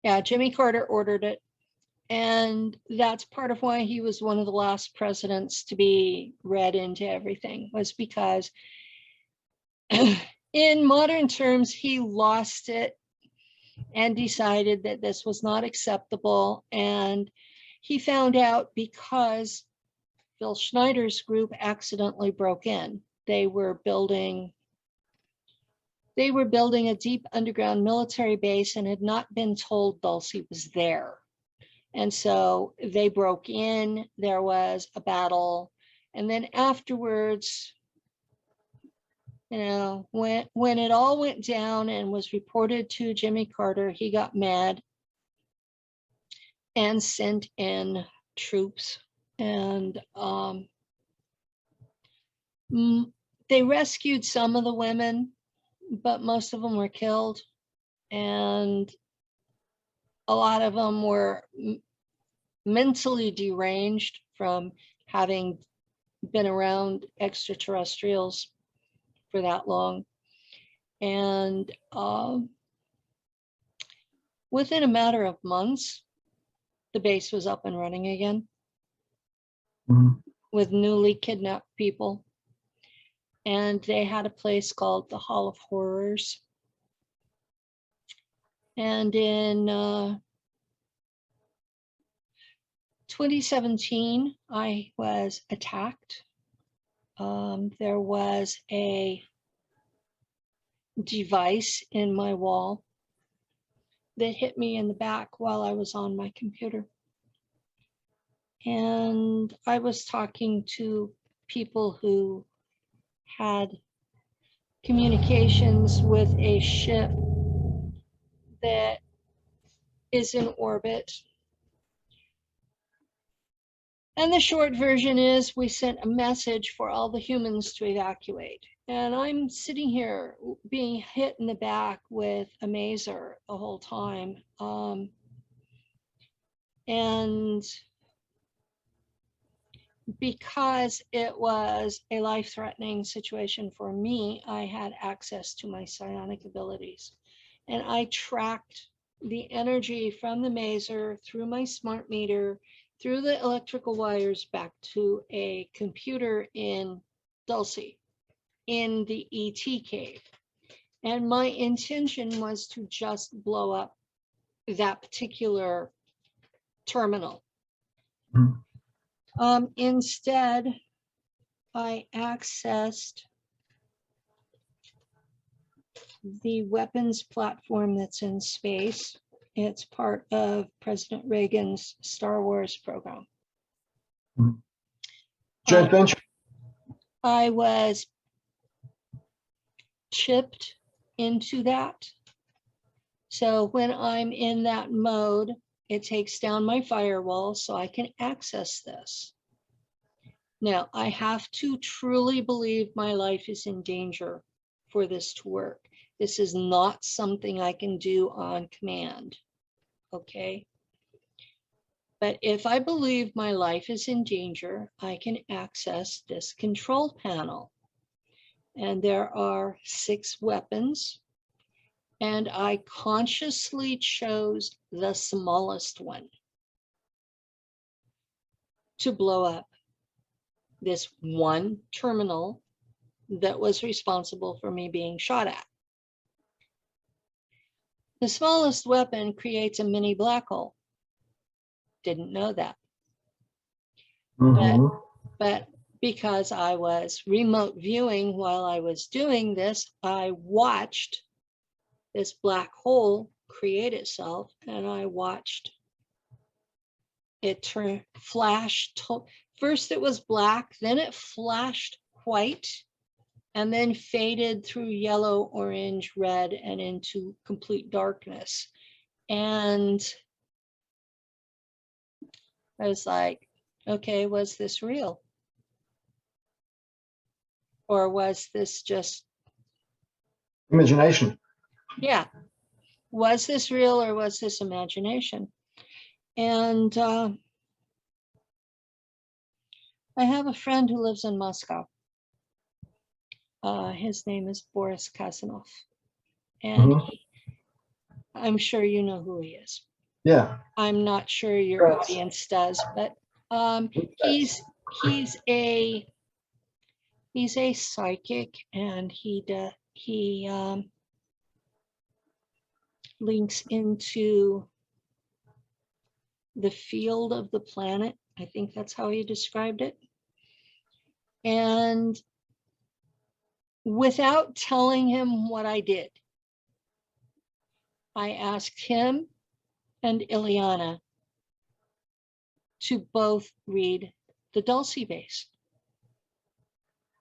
Yeah, Jimmy Carter ordered it. And that's part of why he was one of the last presidents to be read into everything, was because in modern terms, he lost it and decided that this was not acceptable. And he found out because Phil Schneider's group accidentally broke in. They were building a deep underground military base and had not been told Dulce was there. And so they broke in, there was a battle. And then afterwards, you know, when it all went down and was reported to Jimmy Carter, he got mad and sent in troops. And they rescued some of the women, but most of them were killed. And a lot of them were mentally deranged from having been around extraterrestrials for that long. And within a matter of months, the base was up and running again Mhm. with newly kidnapped people. And they had a place called the Hall of Horrors. And in 2017, I was attacked. There was a device in my wall that hit me in the back while I was on my computer. And I was talking to people who had communications with a ship that is in orbit. And the short version is we sent a message for all the humans to evacuate. And I'm sitting here being hit in the back with a maser the whole time. And because it was a life-threatening situation for me, I had access to my psionic abilities. And I tracked the energy from the maser through my smart meter, through the electrical wires back to a computer in Dulce, in the ET cave. And my intention was to just blow up that particular terminal. Mhm. Instead, I accessed the weapons platform that's in space. It's part of President Reagan's Star Wars program. Mhm. Joint venture. I was chipped into that. So when I'm in that mode, it takes down my firewall so I can access this. Now, I have to truly believe my life is in danger for this to work. This is not something I can do on command, okay? But if I believe my life is in danger, I can access this control panel. And there are 6 weapons. And I consciously chose the smallest one to blow up this one terminal that was responsible for me being shot at. The smallest weapon creates a mini black hole. Didn't know that. Mhm. But because I was remote viewing while I was doing this, I watched this black hole create itself, and I watched it flash. First it was black, then it flashed white, and then faded through yellow, orange, red, and into complete darkness. And I was like, okay, was this real? Or was this just, Imagination. yeah, was this real or was this imagination? And I have a friend who lives in Moscow. His name is Boris Kazanov. And Mhm. I'm sure you know who he is. Yeah. I'm not sure your Yes. audience does, but he's a psychic, and he links into the field of the planet. I think that's how he described it. And without telling him what I did, I asked him and Ileana to both read the Dulce base.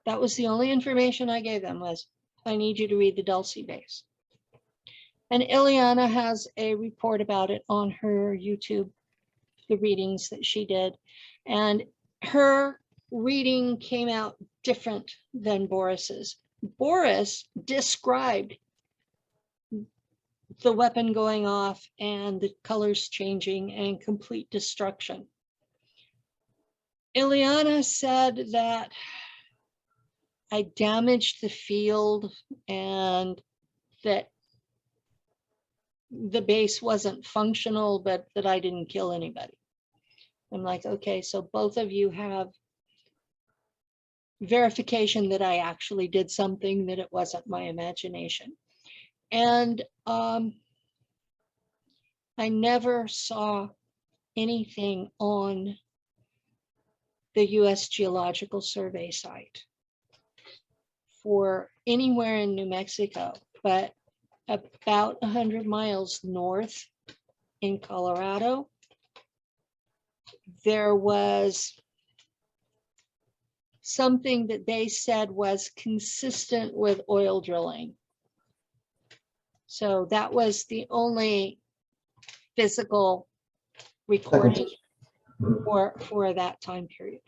That was the only information I gave them, was I need you to read the Dulce base. And Ileana has a report about it on her YouTube, the readings that she did. And her reading came out different than Boris's. Boris described the weapon going off and the colors changing and complete destruction. Ileana said that I damaged the field and that the base wasn't functional, but that I didn't kill anybody. I'm like, okay, so both of you have verification that I actually did something, that it wasn't my imagination. And I never saw anything on the US Geological Survey site for anywhere in New Mexico, but about 100 miles north in Colorado, there was something that they said was consistent with oil drilling. So that was the only physical recording for that time period.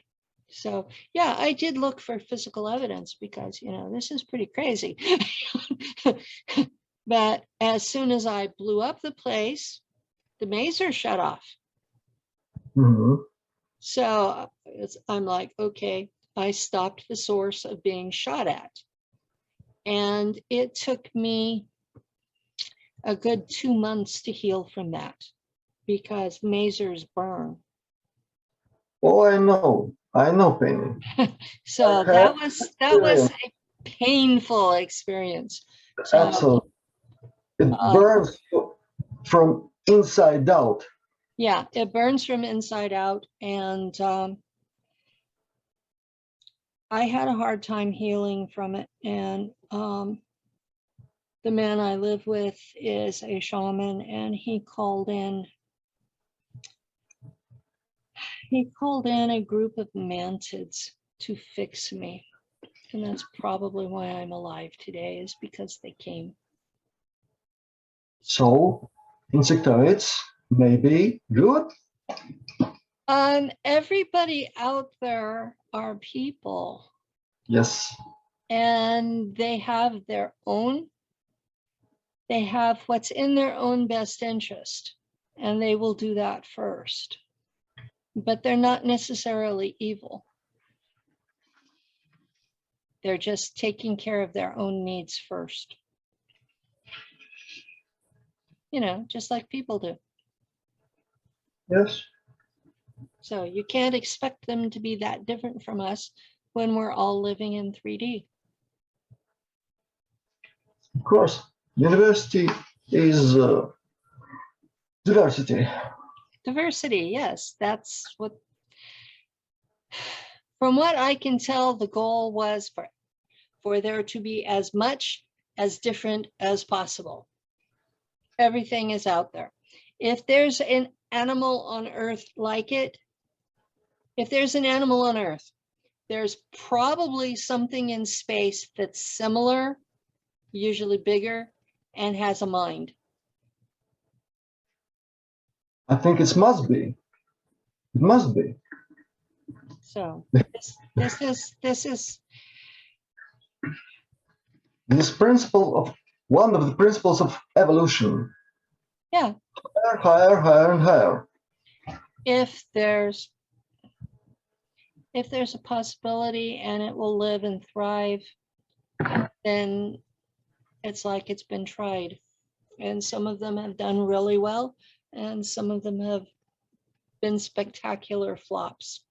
So yeah, I did look for physical evidence because, you know, this is pretty crazy. But as soon as I blew up the place, the maser shut off. So I'm like, okay, I stopped the source of being shot at. And it took me a good 2 months to heal from that because masers burn. Oh, I know, Penny. So that was a painful experience. So, absolutely. It burns from inside out. Yeah, it burns from inside out. And I had a hard time healing from it. And the man I live with is a shaman, and he called in a group of mantids to fix me. And that's probably why I'm alive today, is because they came. So insectoids may be good. Everybody out there are people. Yes. And they have what's in their own best interest, and they will do that first. But they're not necessarily evil. They're just taking care of their own needs first. You know, just like people do. Yes. So you can't expect them to be that different from us when we're all living in 3D. Of course, university is diversity. Diversity, yes, that's what, from what I can tell, the goal was for there to be as much as different as possible. Everything is out there. If there's an animal on Earth like it, if there's an animal on Earth, there's probably something in space that's similar, usually bigger, and has a mind. I think it must be. It must be. So this is This principle of one of the principles of evolution. Yeah. Higher, higher, higher, and higher. If there's a possibility and it will live and thrive, then it's like it's been tried. And some of them have done really well, and some of them have been spectacular flops.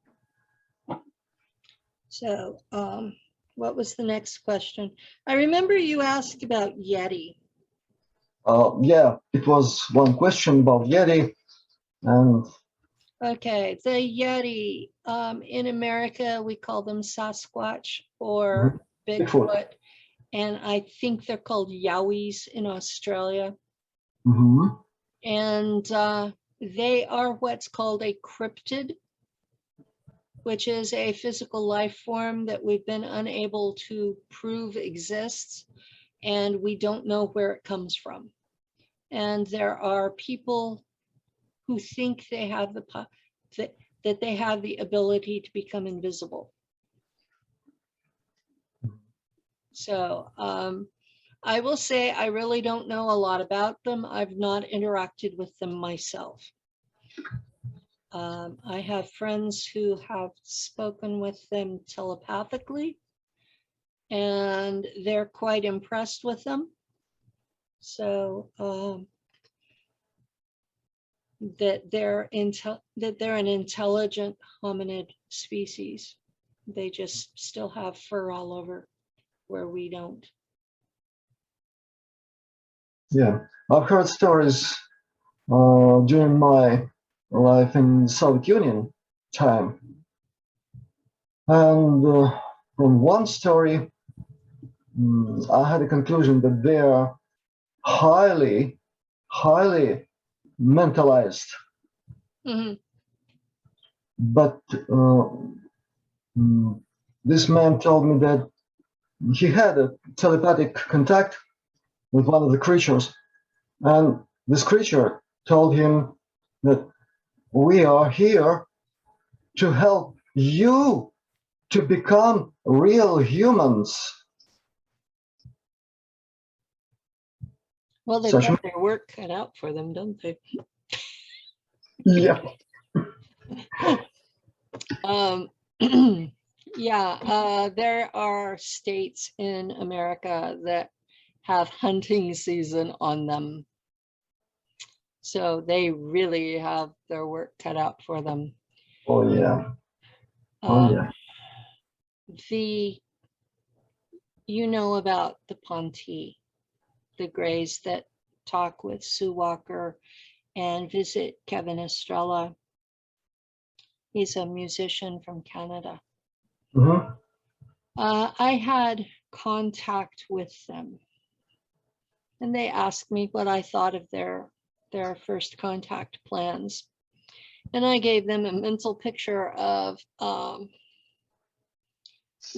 So what was the next question? I remember you asked about Yeti. Yeah, it was one question about Yeti. And okay, the Yeti, in America, we call them Sasquatch or Bigfoot. And I think they're called Yowies in Australia. And they are what's called a cryptid, which is a physical life form that we've been unable to prove exists, and we don't know where it comes from. And there are people who think they have that they have the ability to become invisible. So I will say I really don't know a lot about them. I've not interacted with them myself. I have friends who have spoken with them telepathically, and they're quite impressed with them. So that they're an intelligent hominid species. They just still have fur all over where we don't. Yeah, I've heard stories during my life in Soviet Union time, and from one story, I had a conclusion that they are highly mentalized. Mm-hmm. But this man told me that he had a telepathic contact with one of the creatures, and this creature told him that we are here to help you to become real humans. Well, they've got their work cut out for them, don't they? Yeah. Yeah, there are states in America that have hunting season on them. So they really have their work cut out for them. Oh yeah. Oh yeah. You know about the Ponti, the Greys that talk with Sue Walker and visit Kevin Estrella. He's a musician from Canada. Mm-hmm. I had contact with them, and they asked me what I thought of their first contact plans. And I gave them a mental picture of,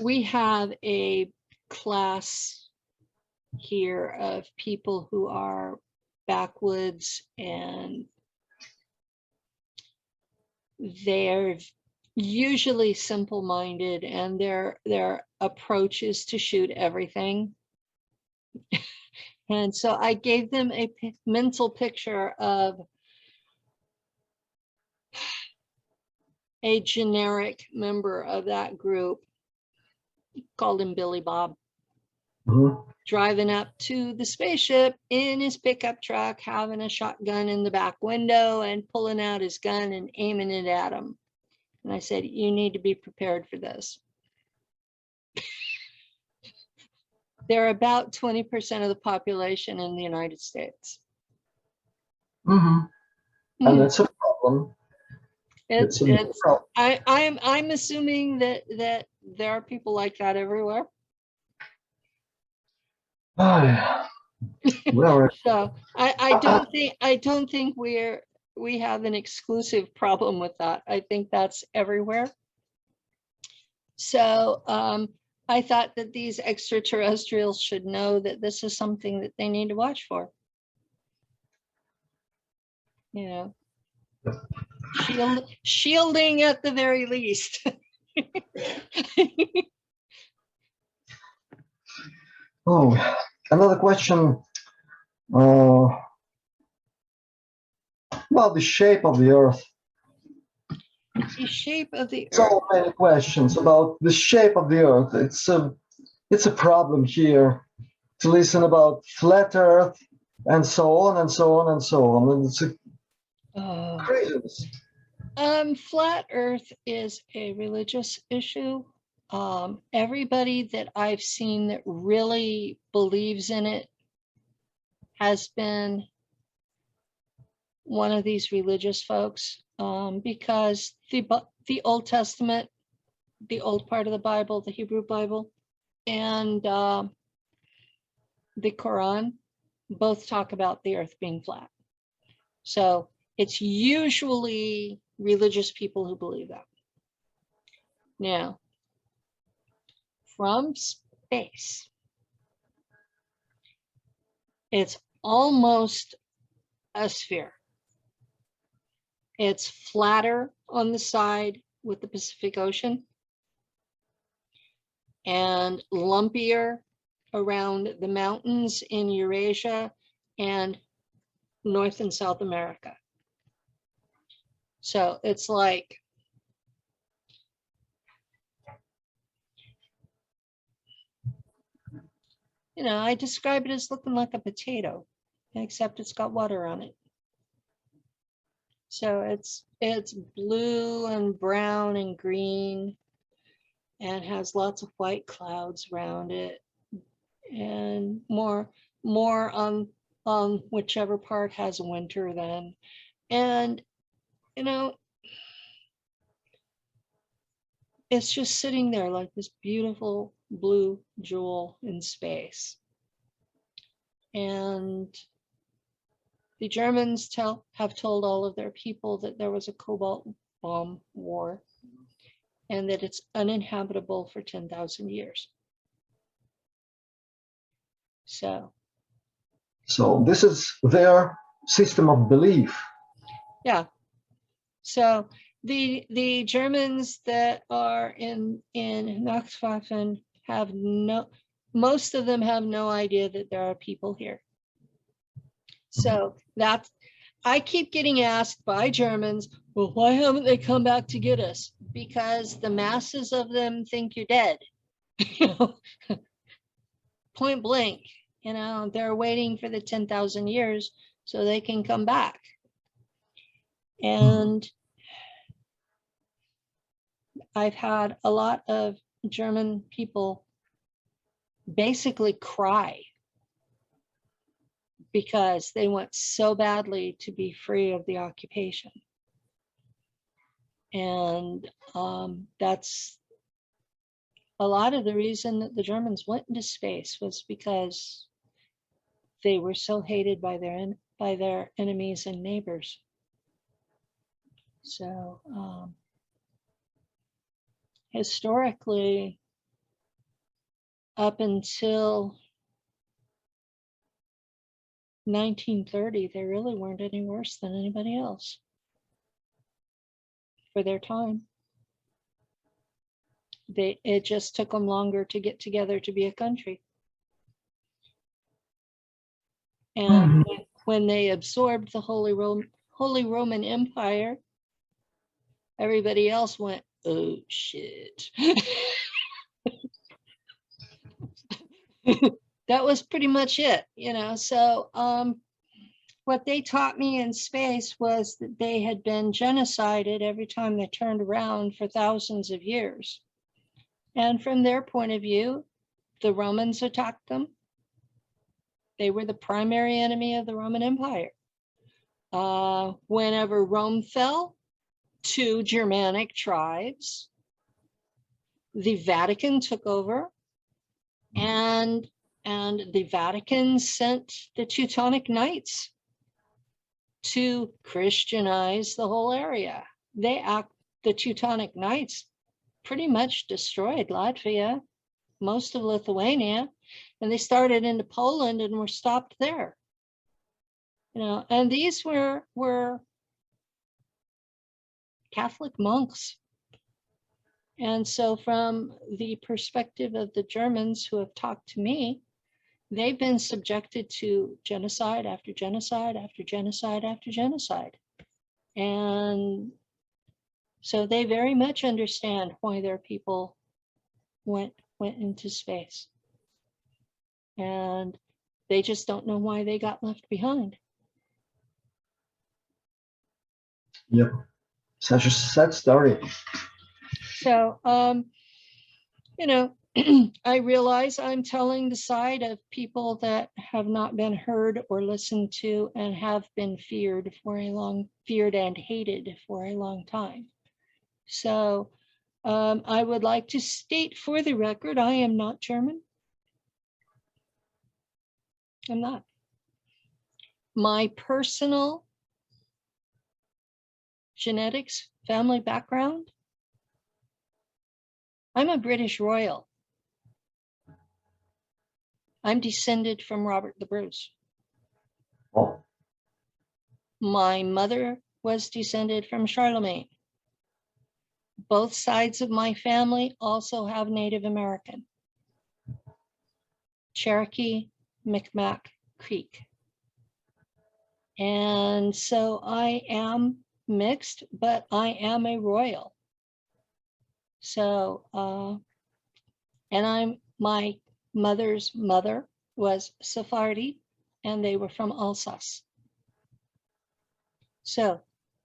we have a class here of people who are backwoods, and they're usually simple-minded, and their approach is to shoot everything. And so I gave them a mental picture of a generic member of that group, called him Billy Bob, driving up to the spaceship in his pickup truck, having a shotgun in the back window and pulling out his gun and aiming it at him. And I said, you need to be prepared for this. They're about 20% of the population in the United States. And it's a problem. I'm assuming that there are people like that everywhere. Oh, yeah. Well, So I don't think we have an exclusive problem with that. I think that's everywhere. So I thought that these extraterrestrials should know that this is something that they need to watch for. You know, shielding at the very least. Oh, another question about the shape of the Earth. The shape of the Earth. So many questions about the shape of the Earth. It's a problem here to listen about flat Earth and so on and so on and so on. And it's craziness. Flat Earth is a religious issue. Everybody that I've seen that really believes in it has been one of these religious folks, because the Old Testament, the old part of the Bible, the Hebrew Bible, and the Quran both talk about the earth being flat. So it's usually religious people who believe that. Now, from space, it's almost a sphere. It's flatter on the side with the Pacific Ocean and lumpier around the mountains in Eurasia and North and South America. So it's like, you know, I describe it as looking like a potato, except it's got water on it. So it's blue and brown and green, and has lots of white clouds around it, and more on whichever part has winter then. And you know, it's just sitting there like this beautiful blue jewel in space. And the Germans have told all of their people that there was a cobalt bomb war and that it's uninhabitable for 10,000 years. So this is their system of belief. yeah. So the Germans that are in Nachtwaffen have most of them have no idea that there are people here. So that's, I keep getting asked by Germans, well, why haven't they come back to get us? Because the masses of them think you're dead. Point blank, they're waiting for the 10,000 years so they can come back. And I've had a lot of German people basically cry because they want so badly to be free of the occupation. And that's a lot of the reason that the Germans went into space, was because they were so hated by their enemies and neighbors. So historically, up until 1930, they really weren't any worse than anybody else for their time. It just took them longer to get together to be a country. And when they absorbed the Holy Roman Empire, everybody else went, oh shit. That was pretty much it, So what they taught me in space was that they had been genocided every time they turned around for thousands of years. And from their point of view, the Romans attacked them. They were the primary enemy of the Roman Empire. Whenever Rome fell, 2 Germanic tribes, the Vatican took over, and the Vatican sent the Teutonic Knights to Christianize the whole area. The Teutonic Knights pretty much destroyed Latvia, most of Lithuania, and they started into Poland and were stopped there. And these were Catholic monks. And so from the perspective of the Germans who have talked to me, they've been subjected to genocide after genocide after genocide after genocide. And so they very much understand why their people went into space. And they just don't know why they got left behind. Yep. Such a sad story. So, I realize I'm telling the side of people that have not been heard or listened to and have been feared and hated for a long time. So I would like to state for the record, I am not German. I'm not. My personal genetics, family background, I'm a British royal. I'm descended from Robert the Bruce. Oh. My mother was descended from Charlemagne. Both sides of my family also have Native American. Cherokee, Micmac, Creek. And so I am mixed, but I am a royal. So, and my mother's mother was Sephardi, and they were from Alsace. So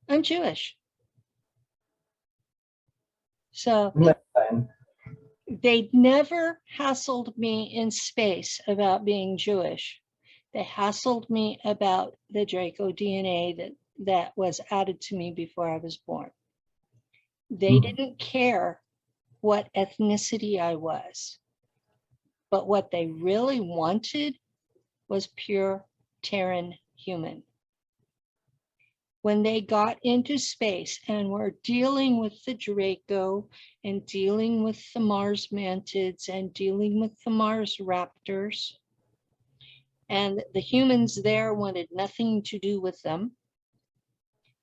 I'm Jewish. So they never hassled me in space about being Jewish. They hassled me about the Draco DNA that was added to me before I was born. They didn't care what ethnicity I was, but what they really wanted was pure Terran human. When they got into space and were dealing with the Draco and dealing with the Mars mantids and dealing with the Mars raptors, and the humans there wanted nothing to do with them,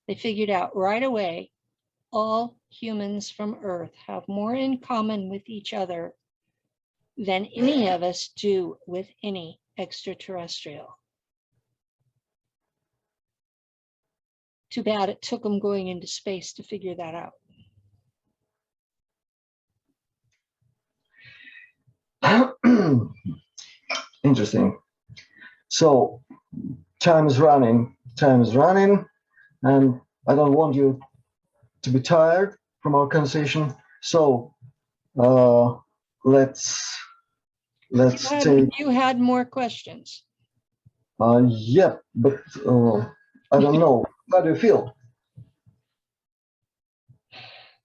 they figured out right away all humans from Earth have more in common with each other than any of us do with any extraterrestrial. Too bad it took them going into space to figure that out. Interesting. So time is running, and I don't want you to be tired from our conversation. So let's take. You had more questions. Yeah, but I don't know. How do you feel?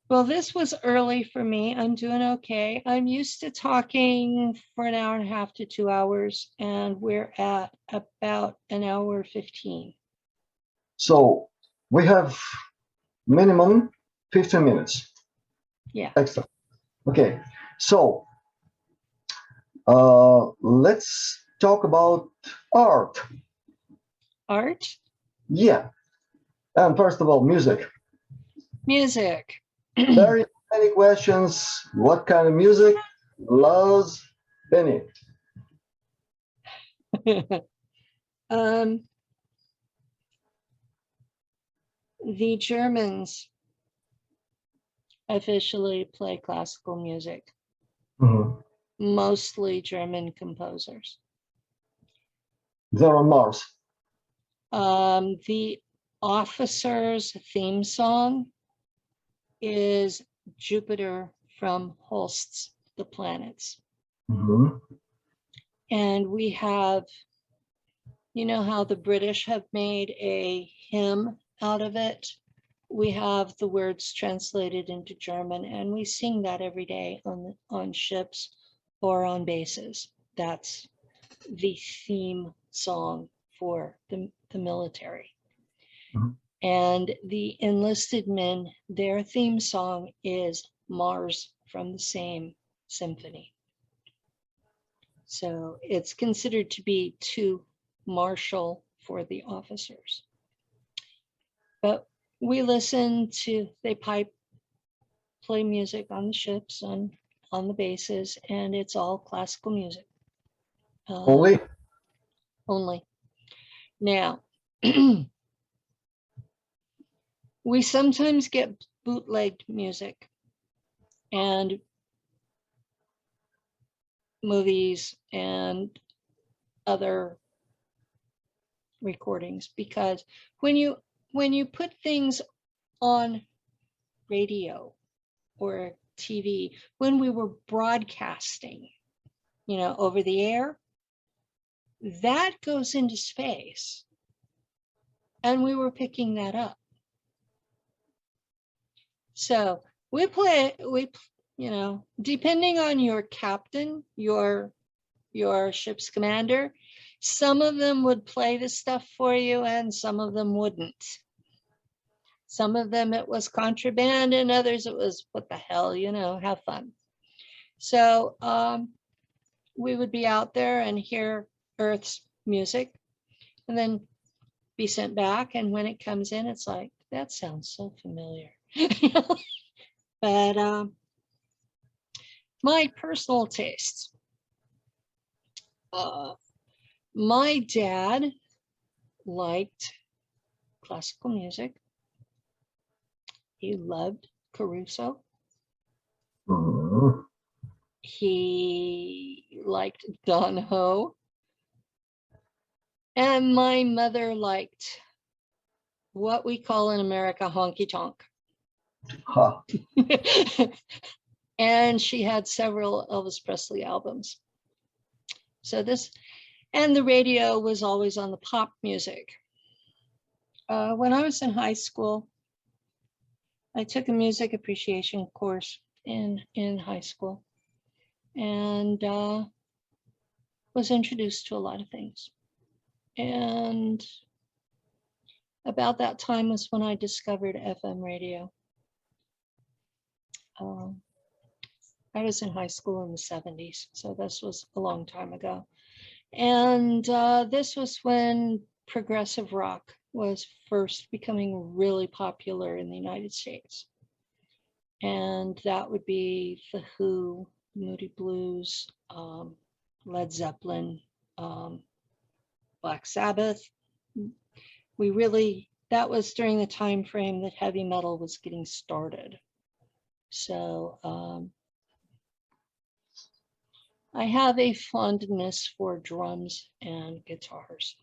Well, this was early for me. I'm doing okay. I'm used to talking for an hour and a half to 2 hours, and we're at about an hour 15. So we have minimum 15 minutes. Yeah. Extra. Okay. So let's talk about art. Art? Yeah. And first of all, music. Music. Very many questions. What kind of music loves Benny? The Germans officially play classical music. Mostly German composers. They're on Mars. The officer's theme song is Jupiter from Holst's The Planets. And we have, you know how the British have made a hymn out of it? We have the words translated into German, and we sing that every day on ships or on bases. That's the theme song for the military. And the enlisted men, their theme song is Mars from the same symphony. So it's considered to be too martial for the officers. But we listen to, they play music on the ships, on the bases, and it's all classical music. Only? Only. Now, we sometimes get bootlegged music and movies and other recordings, because when you put things on radio or TV, when we were broadcasting, you know, over the air, that goes into space, and we were picking that up. So we you know, depending on your captain, your ship's commander, some of them would play the stuff for you and some of them wouldn't. Some of them it was contraband, and others it was, what the hell, you know, have fun. So we would be out there and hear Earth's music and then be sent back, and when it comes in, it's like, that sounds so familiar. But my personal tastes. My dad liked classical music. He loved Caruso. He liked Don Ho. And my mother liked what we call in America honky tonk. Huh. And she had several Elvis Presley albums. So this, and the radio was always on the pop music. When I was in high school, I took a music appreciation course in high school, and was introduced to a lot of things. And about that time was when I discovered FM radio. I was in high school in the 70s, so this was a long time ago. And this was when progressive rock was first becoming really popular in the United States. And that would be The Who, Moody Blues, Led Zeppelin, Black Sabbath. That was during the time frame that heavy metal was getting started. So I have a fondness for drums and guitars.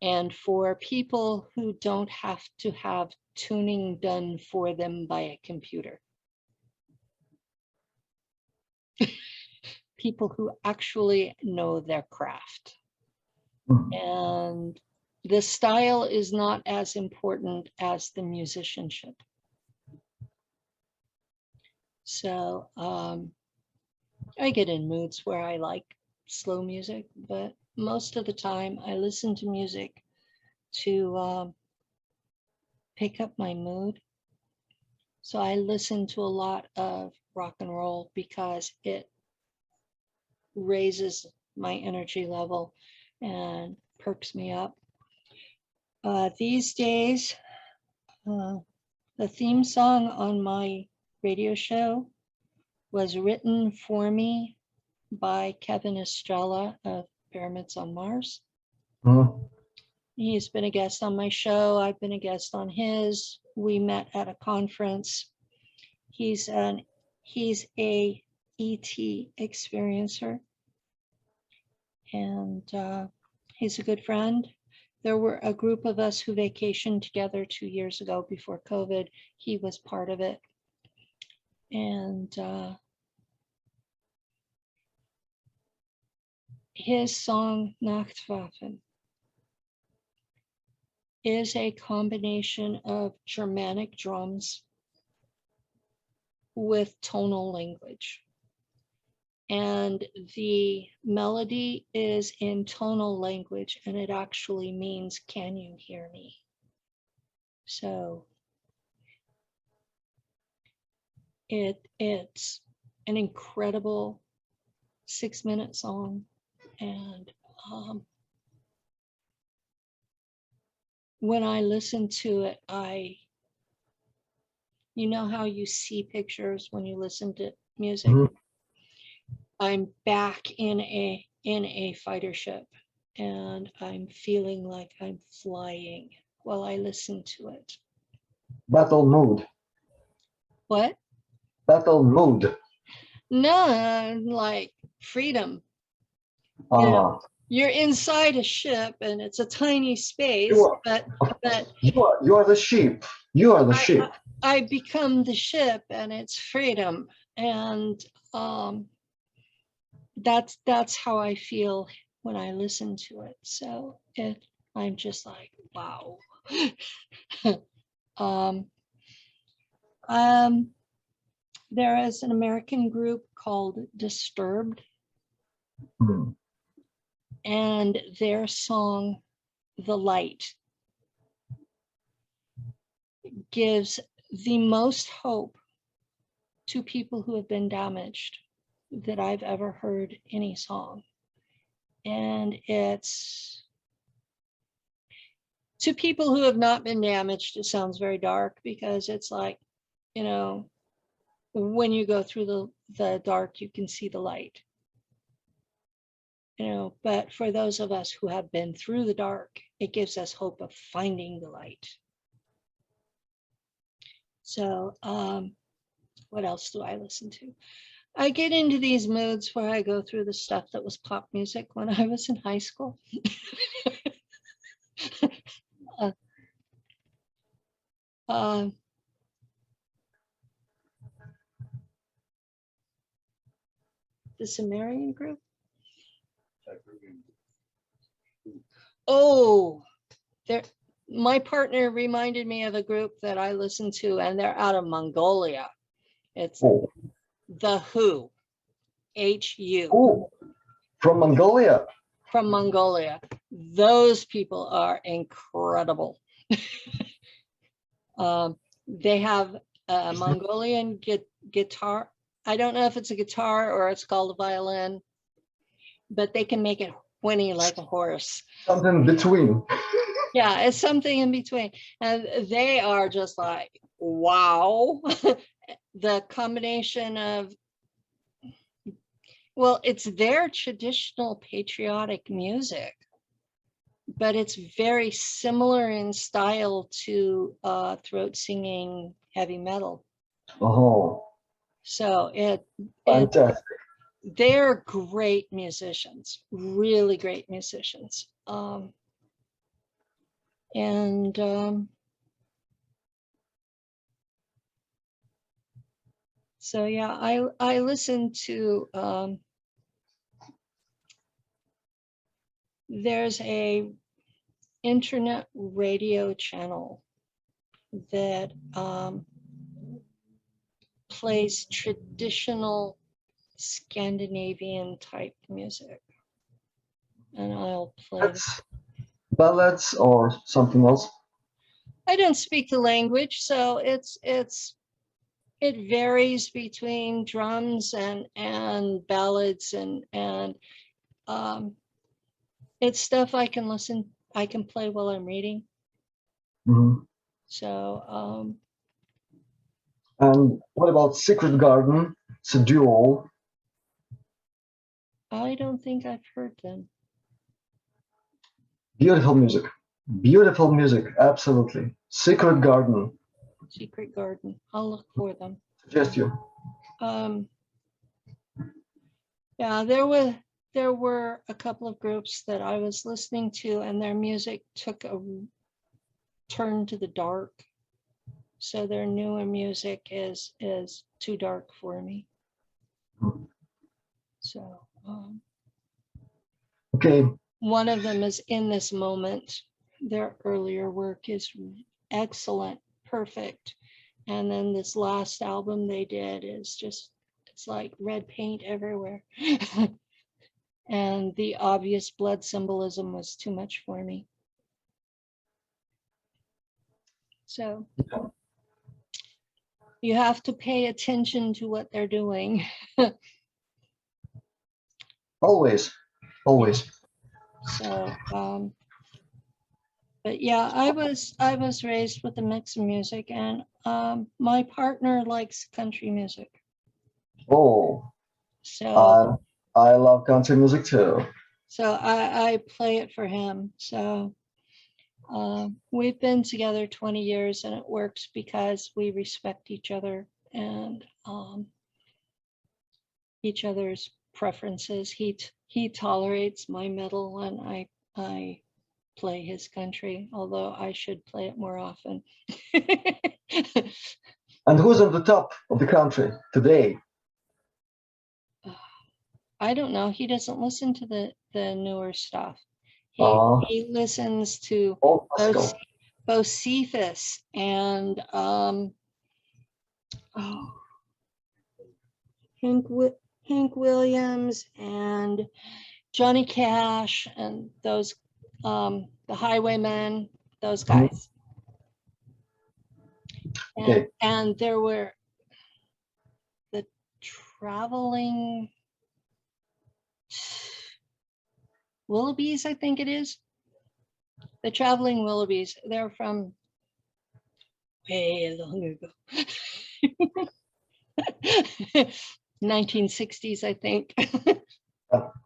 And for people who don't have to have tuning done for them by a computer. People who actually know their craft. And the style is not as important as the musicianship. So I get in moods where I like slow music, but most of the time I listen to music to pick up my mood. So I listen to a lot of rock and roll because it raises my energy level and perks me up. These days, the theme song on my radio show was written for me by Kevin Estrella of Pyramids on Mars. He's been a guest on my show. I've been a guest on his. We met at a conference. He's a ET experiencer, and he's a good friend. There were a group of us who vacationed together 2 years ago before COVID. He was part of it. And his song Nachtwaffen is a combination of Germanic drums with tonal language. And the melody is in tonal language, and it actually means, can you hear me? So it's an incredible 6-minute song. And when I listen to it, you know how you see pictures when you listen to music? I'm back in a fighter ship, and I'm feeling like I'm flying while I listen to it. Battle mood. What? Battle mood. No, like freedom. You know, you're inside a ship, and it's a tiny space, but you are the sheep. You are the sheep. I become the ship, and it's freedom, and that's how I feel when I listen to it. So I'm just like, wow. There is an American group called Disturbed, and their song, The Light, gives the most hope to people who have been damaged that I've ever heard any song. And it's to people who have not been damaged, it sounds very dark, because it's like, you know, when you go through the dark, you can see the light. You know, but for those of us who have been through the dark, it gives us hope of finding the light. So what else do I listen to? I get into these moods where I go through the stuff that was pop music when I was in high school. The Sumerian group. Oh, my partner reminded me of a group that I listen to, and they're out of Mongolia. It's The Who, H-U. Oh, from Mongolia. From Mongolia. Those people are incredible. They have a Mongolian guitar. I don't know if it's a guitar or it's called a violin, but they can make it whinny like a horse. Something between. Yeah, it's something in between. And they are just like, wow. The combination of, well, it's their traditional patriotic music, but it's very similar in style to throat singing heavy metal. Oh, So fantastic. They're great musicians, really great musicians. So yeah, I listen to, there's a internet radio channel that plays traditional Scandinavian type music, and I'll play. Ballads or something else? I don't speak the language, so it varies between drums and ballads and it's stuff I can play while I'm reading. Mm-hmm. So and what about Secret Garden? It's a duo. I don't think I've heard them. Beautiful music. Beautiful music, absolutely. Secret Garden. Secret Garden. I'll look for them. Suggest you. Yeah, there were a couple of groups that I was listening to, and their music took a turn to the dark. So their newer music is too dark for me. So okay. One of them is In This Moment. Their earlier work is excellent, perfect. And then this last album they did is just, it's like red paint everywhere. And the obvious blood symbolism was too much for me. So you have to pay attention to what they're doing. Always, always. So, but yeah, I was raised with a mix of music, and my partner likes country music. Oh, so I love country music too. So I play it for him. So we've been together 20 years, and it works because we respect each other and each other's preferences. He tolerates my metal, and I play his country, although I should play it more often. And who's on the top of the country today? I don't know. He doesn't listen to the newer stuff. He listens to Bocephus and Hank Williams and Johnny Cash and those the Highwaymen, those guys. And there were the traveling Lullabies, I think it is. The traveling Lullabies. They're from way long ago. 1960s, I think.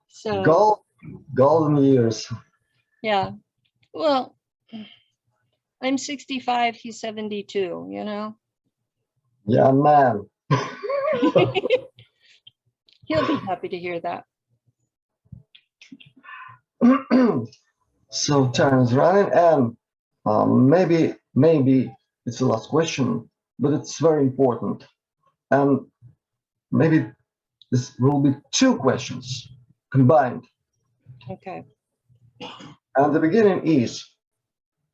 So golden years. Yeah. Well, I'm 65, he's 72, you know? Yeah, man. He'll be happy to hear that. So time is running, and maybe it's the last question, but it's very important. And maybe this will be two questions combined. Okay. And the beginning is,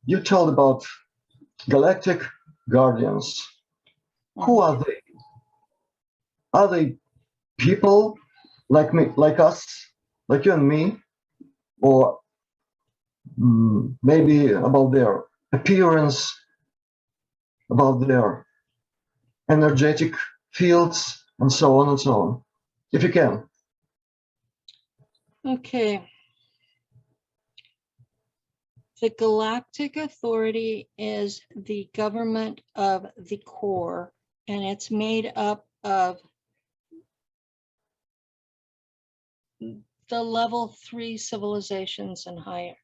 you told about galactic guardians. Who are they? Are they people like me, like us, like you and me? Or maybe about their appearance, about their energetic fields, and so on and so on, if you can. Okay. The Galactic Authority is the government of the core, and it's made up of the level 3 civilizations and higher.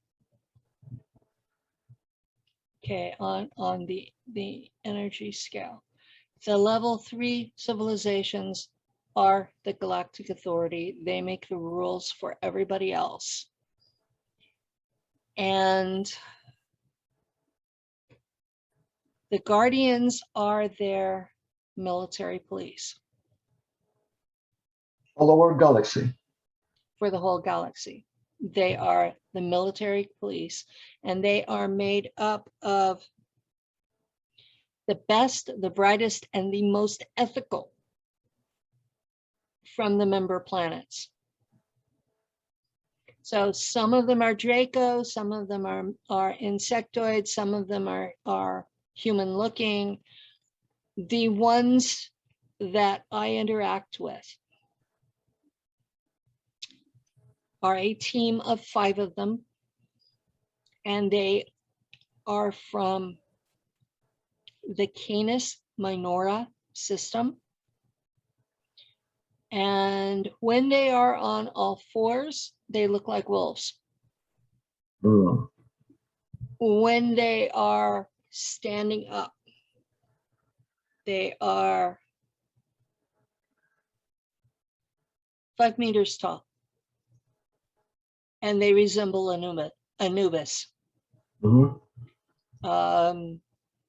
Okay, on the energy scale. The level 3 civilizations are the Galactic Authority. They make the rules for everybody else. And the Guardians are their military police. All over galaxy. For the whole galaxy. They are the military police, and they are made up of the best, the brightest, and the most ethical from the member planets. So some of them are Draco, some of them are insectoids, some of them are human looking. The ones that I interact with are a team of 5 of them, and they are from the Canis Minora system. And when they are on all 4s, they look like wolves. When they are standing up, they are 5 meters tall, and they resemble Anubis.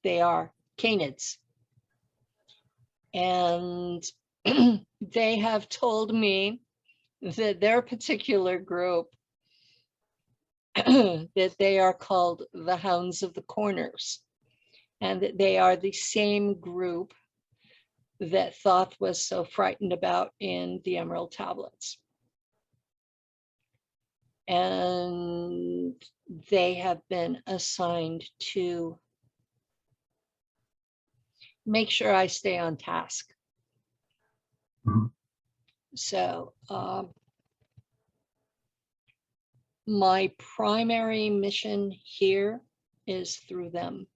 They are canids, and they have told me that their particular group, that they are called the Hounds of the Corners, and that they are the same group that Thoth was so frightened about in the Emerald Tablets. And they have been assigned to make sure I stay on task. So my primary mission here is through them.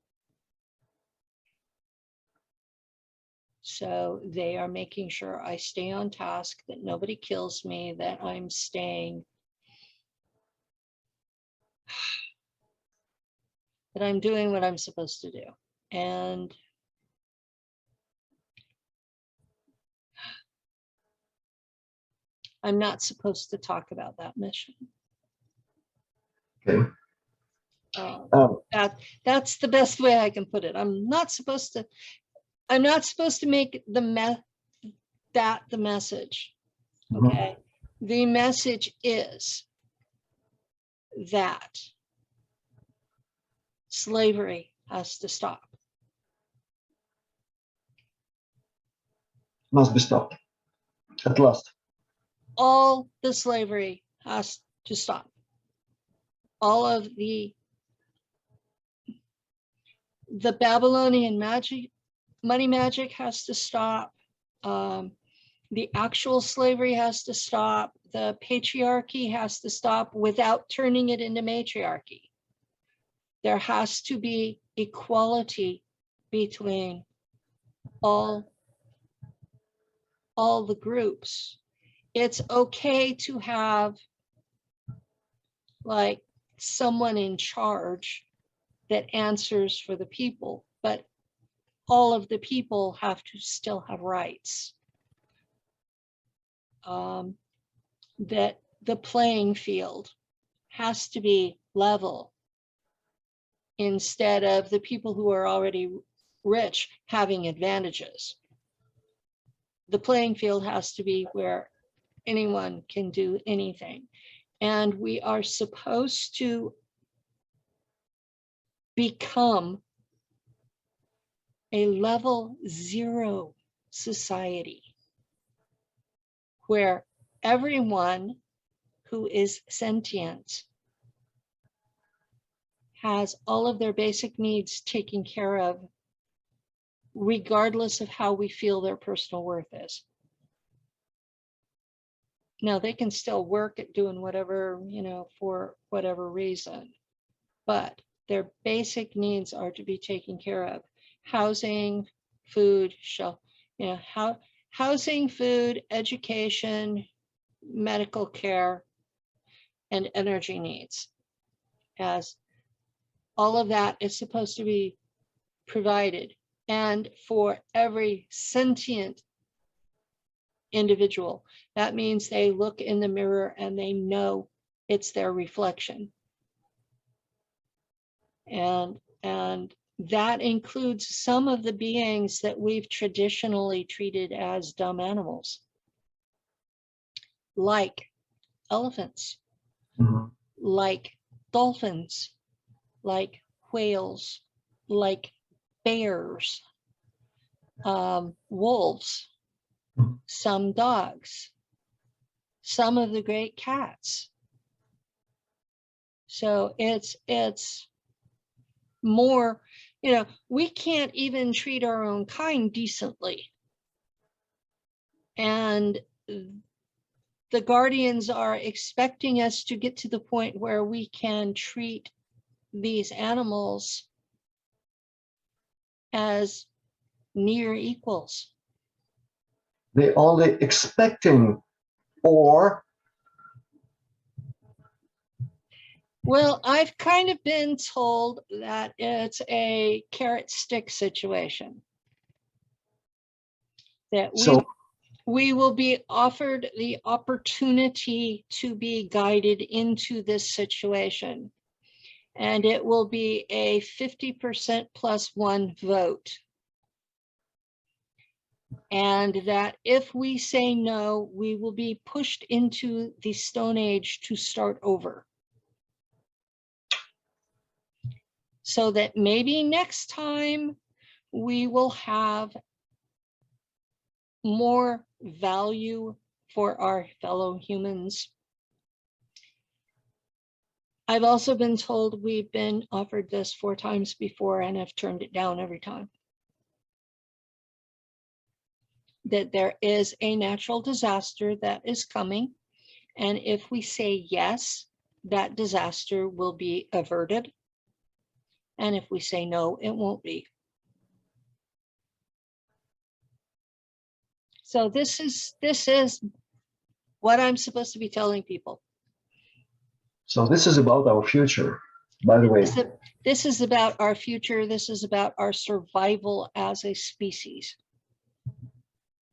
So they are making sure I stay on task, that nobody kills me, that I'm staying, that I'm doing what I'm supposed to do. And I'm not supposed to talk about that mission. Okay. That's the best way I can put it. I'm not supposed to make the message. Okay. The message is that slavery has to stop. Must be stopped at last. All the slavery has to stop. All of the Babylonian magic, money magic has to stop. The actual slavery has to stop. The patriarchy has to stop without turning it into matriarchy. There has to be equality between all the groups. It's okay to have like someone in charge that answers for the people, but all of the people have to still have rights. That the playing field has to be level instead of the people who are already rich having advantages. The playing field has to be where anyone can do anything. And we are supposed to become a level 0 society where everyone who is sentient has all of their basic needs taken care of, regardless of how we feel their personal worth is. Now, they can still work at doing whatever, for whatever reason, but their basic needs are to be taken care of. Housing, food, shelter, housing, food, education, medical care, and energy needs. As all of that is supposed to be provided. And for every sentient individual, that means they look in the mirror and they know it's their reflection. And that includes some of the beings that we've traditionally treated as dumb animals, like elephants, like dolphins, like whales, like bears, wolves, some dogs, some of the great cats. So it's more, we can't even treat our own kind decently. And the guardians are expecting us to get to the point where we can treat these animals as near equals. They're only expecting, or? Well, I've kind of been told that it's a carrot stick situation. That we will be offered the opportunity to be guided into this situation. And it will be a 50% plus 1 vote. And that if we say no, we will be pushed into the Stone Age to start over. So that maybe next time we will have more value for our fellow humans. I've also been told we've been offered this 4 times before and have turned it down every time. That there is a natural disaster that is coming. And if we say yes, that disaster will be averted. And if we say no, it won't be. So this is what I'm supposed to be telling people. So this is about our future, by the way. This is about our future. This is about our survival as a species.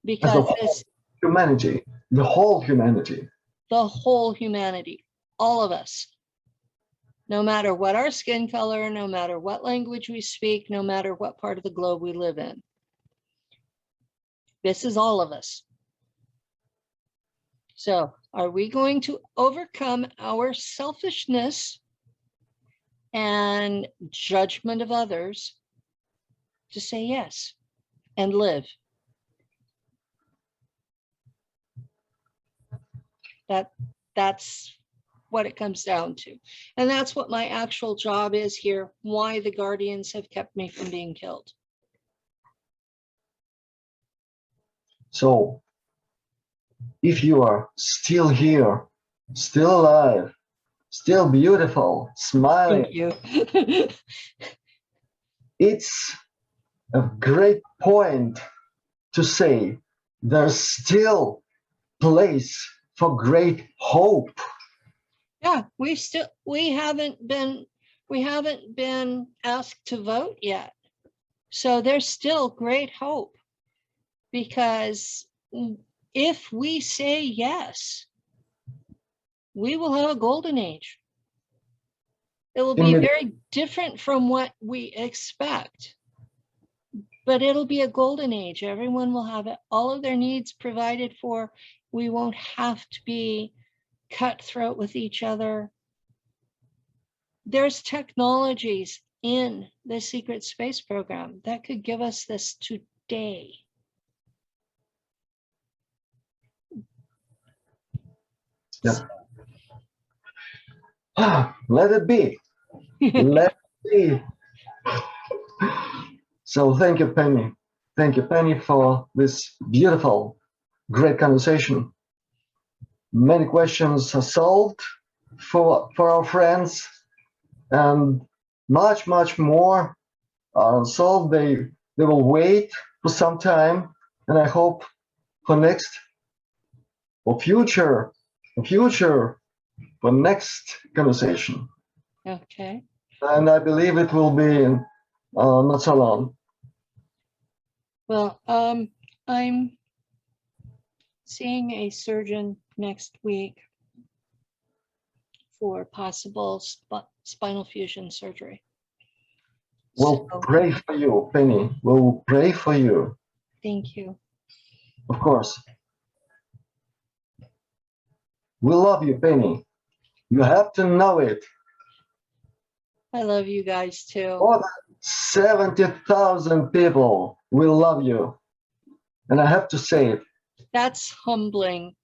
Because humanity, the whole humanity. The whole humanity, all of us. No matter what our skin color, no matter what language we speak, no matter what part of the globe we live in. This is all of us. So are we going to overcome our selfishness and judgment of others to say yes and live? That's what it comes down to. And that's what my actual job is here, why the guardians have kept me from being killed. So if you are still here, still alive, still beautiful, smiling, Thank you. it's a great point to say there's still place for great hope. Yeah, we haven't been asked to vote yet. So there's still great hope, because if we say yes, we will have a golden age. It will be very different from what we expect, But it'll be a golden age. Everyone will have all of their needs provided for. We won't have to be cutthroat with each other. There's technologies in the secret space program that could give us this today. Yeah. Let it be. Let it be. So thank you, Penny. Thank you, Penny, for this beautiful, great conversation. Many questions are solved for our friends, and much more are unsolved. They will wait for some time, and I hope for future next conversation. Okay. And I believe it will be not so long. Well, I'm seeing a surgeon next week for possible spinal fusion surgery. We'll So, pray for you, Penny. We'll pray for you. thank you. Of course. We love you, Penny. You have to know it. I love you guys too. More than 70,000 people will love you. And I have to say it. That's humbling.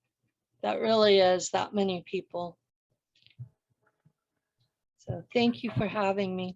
That really is, that many people. So thank you for having me.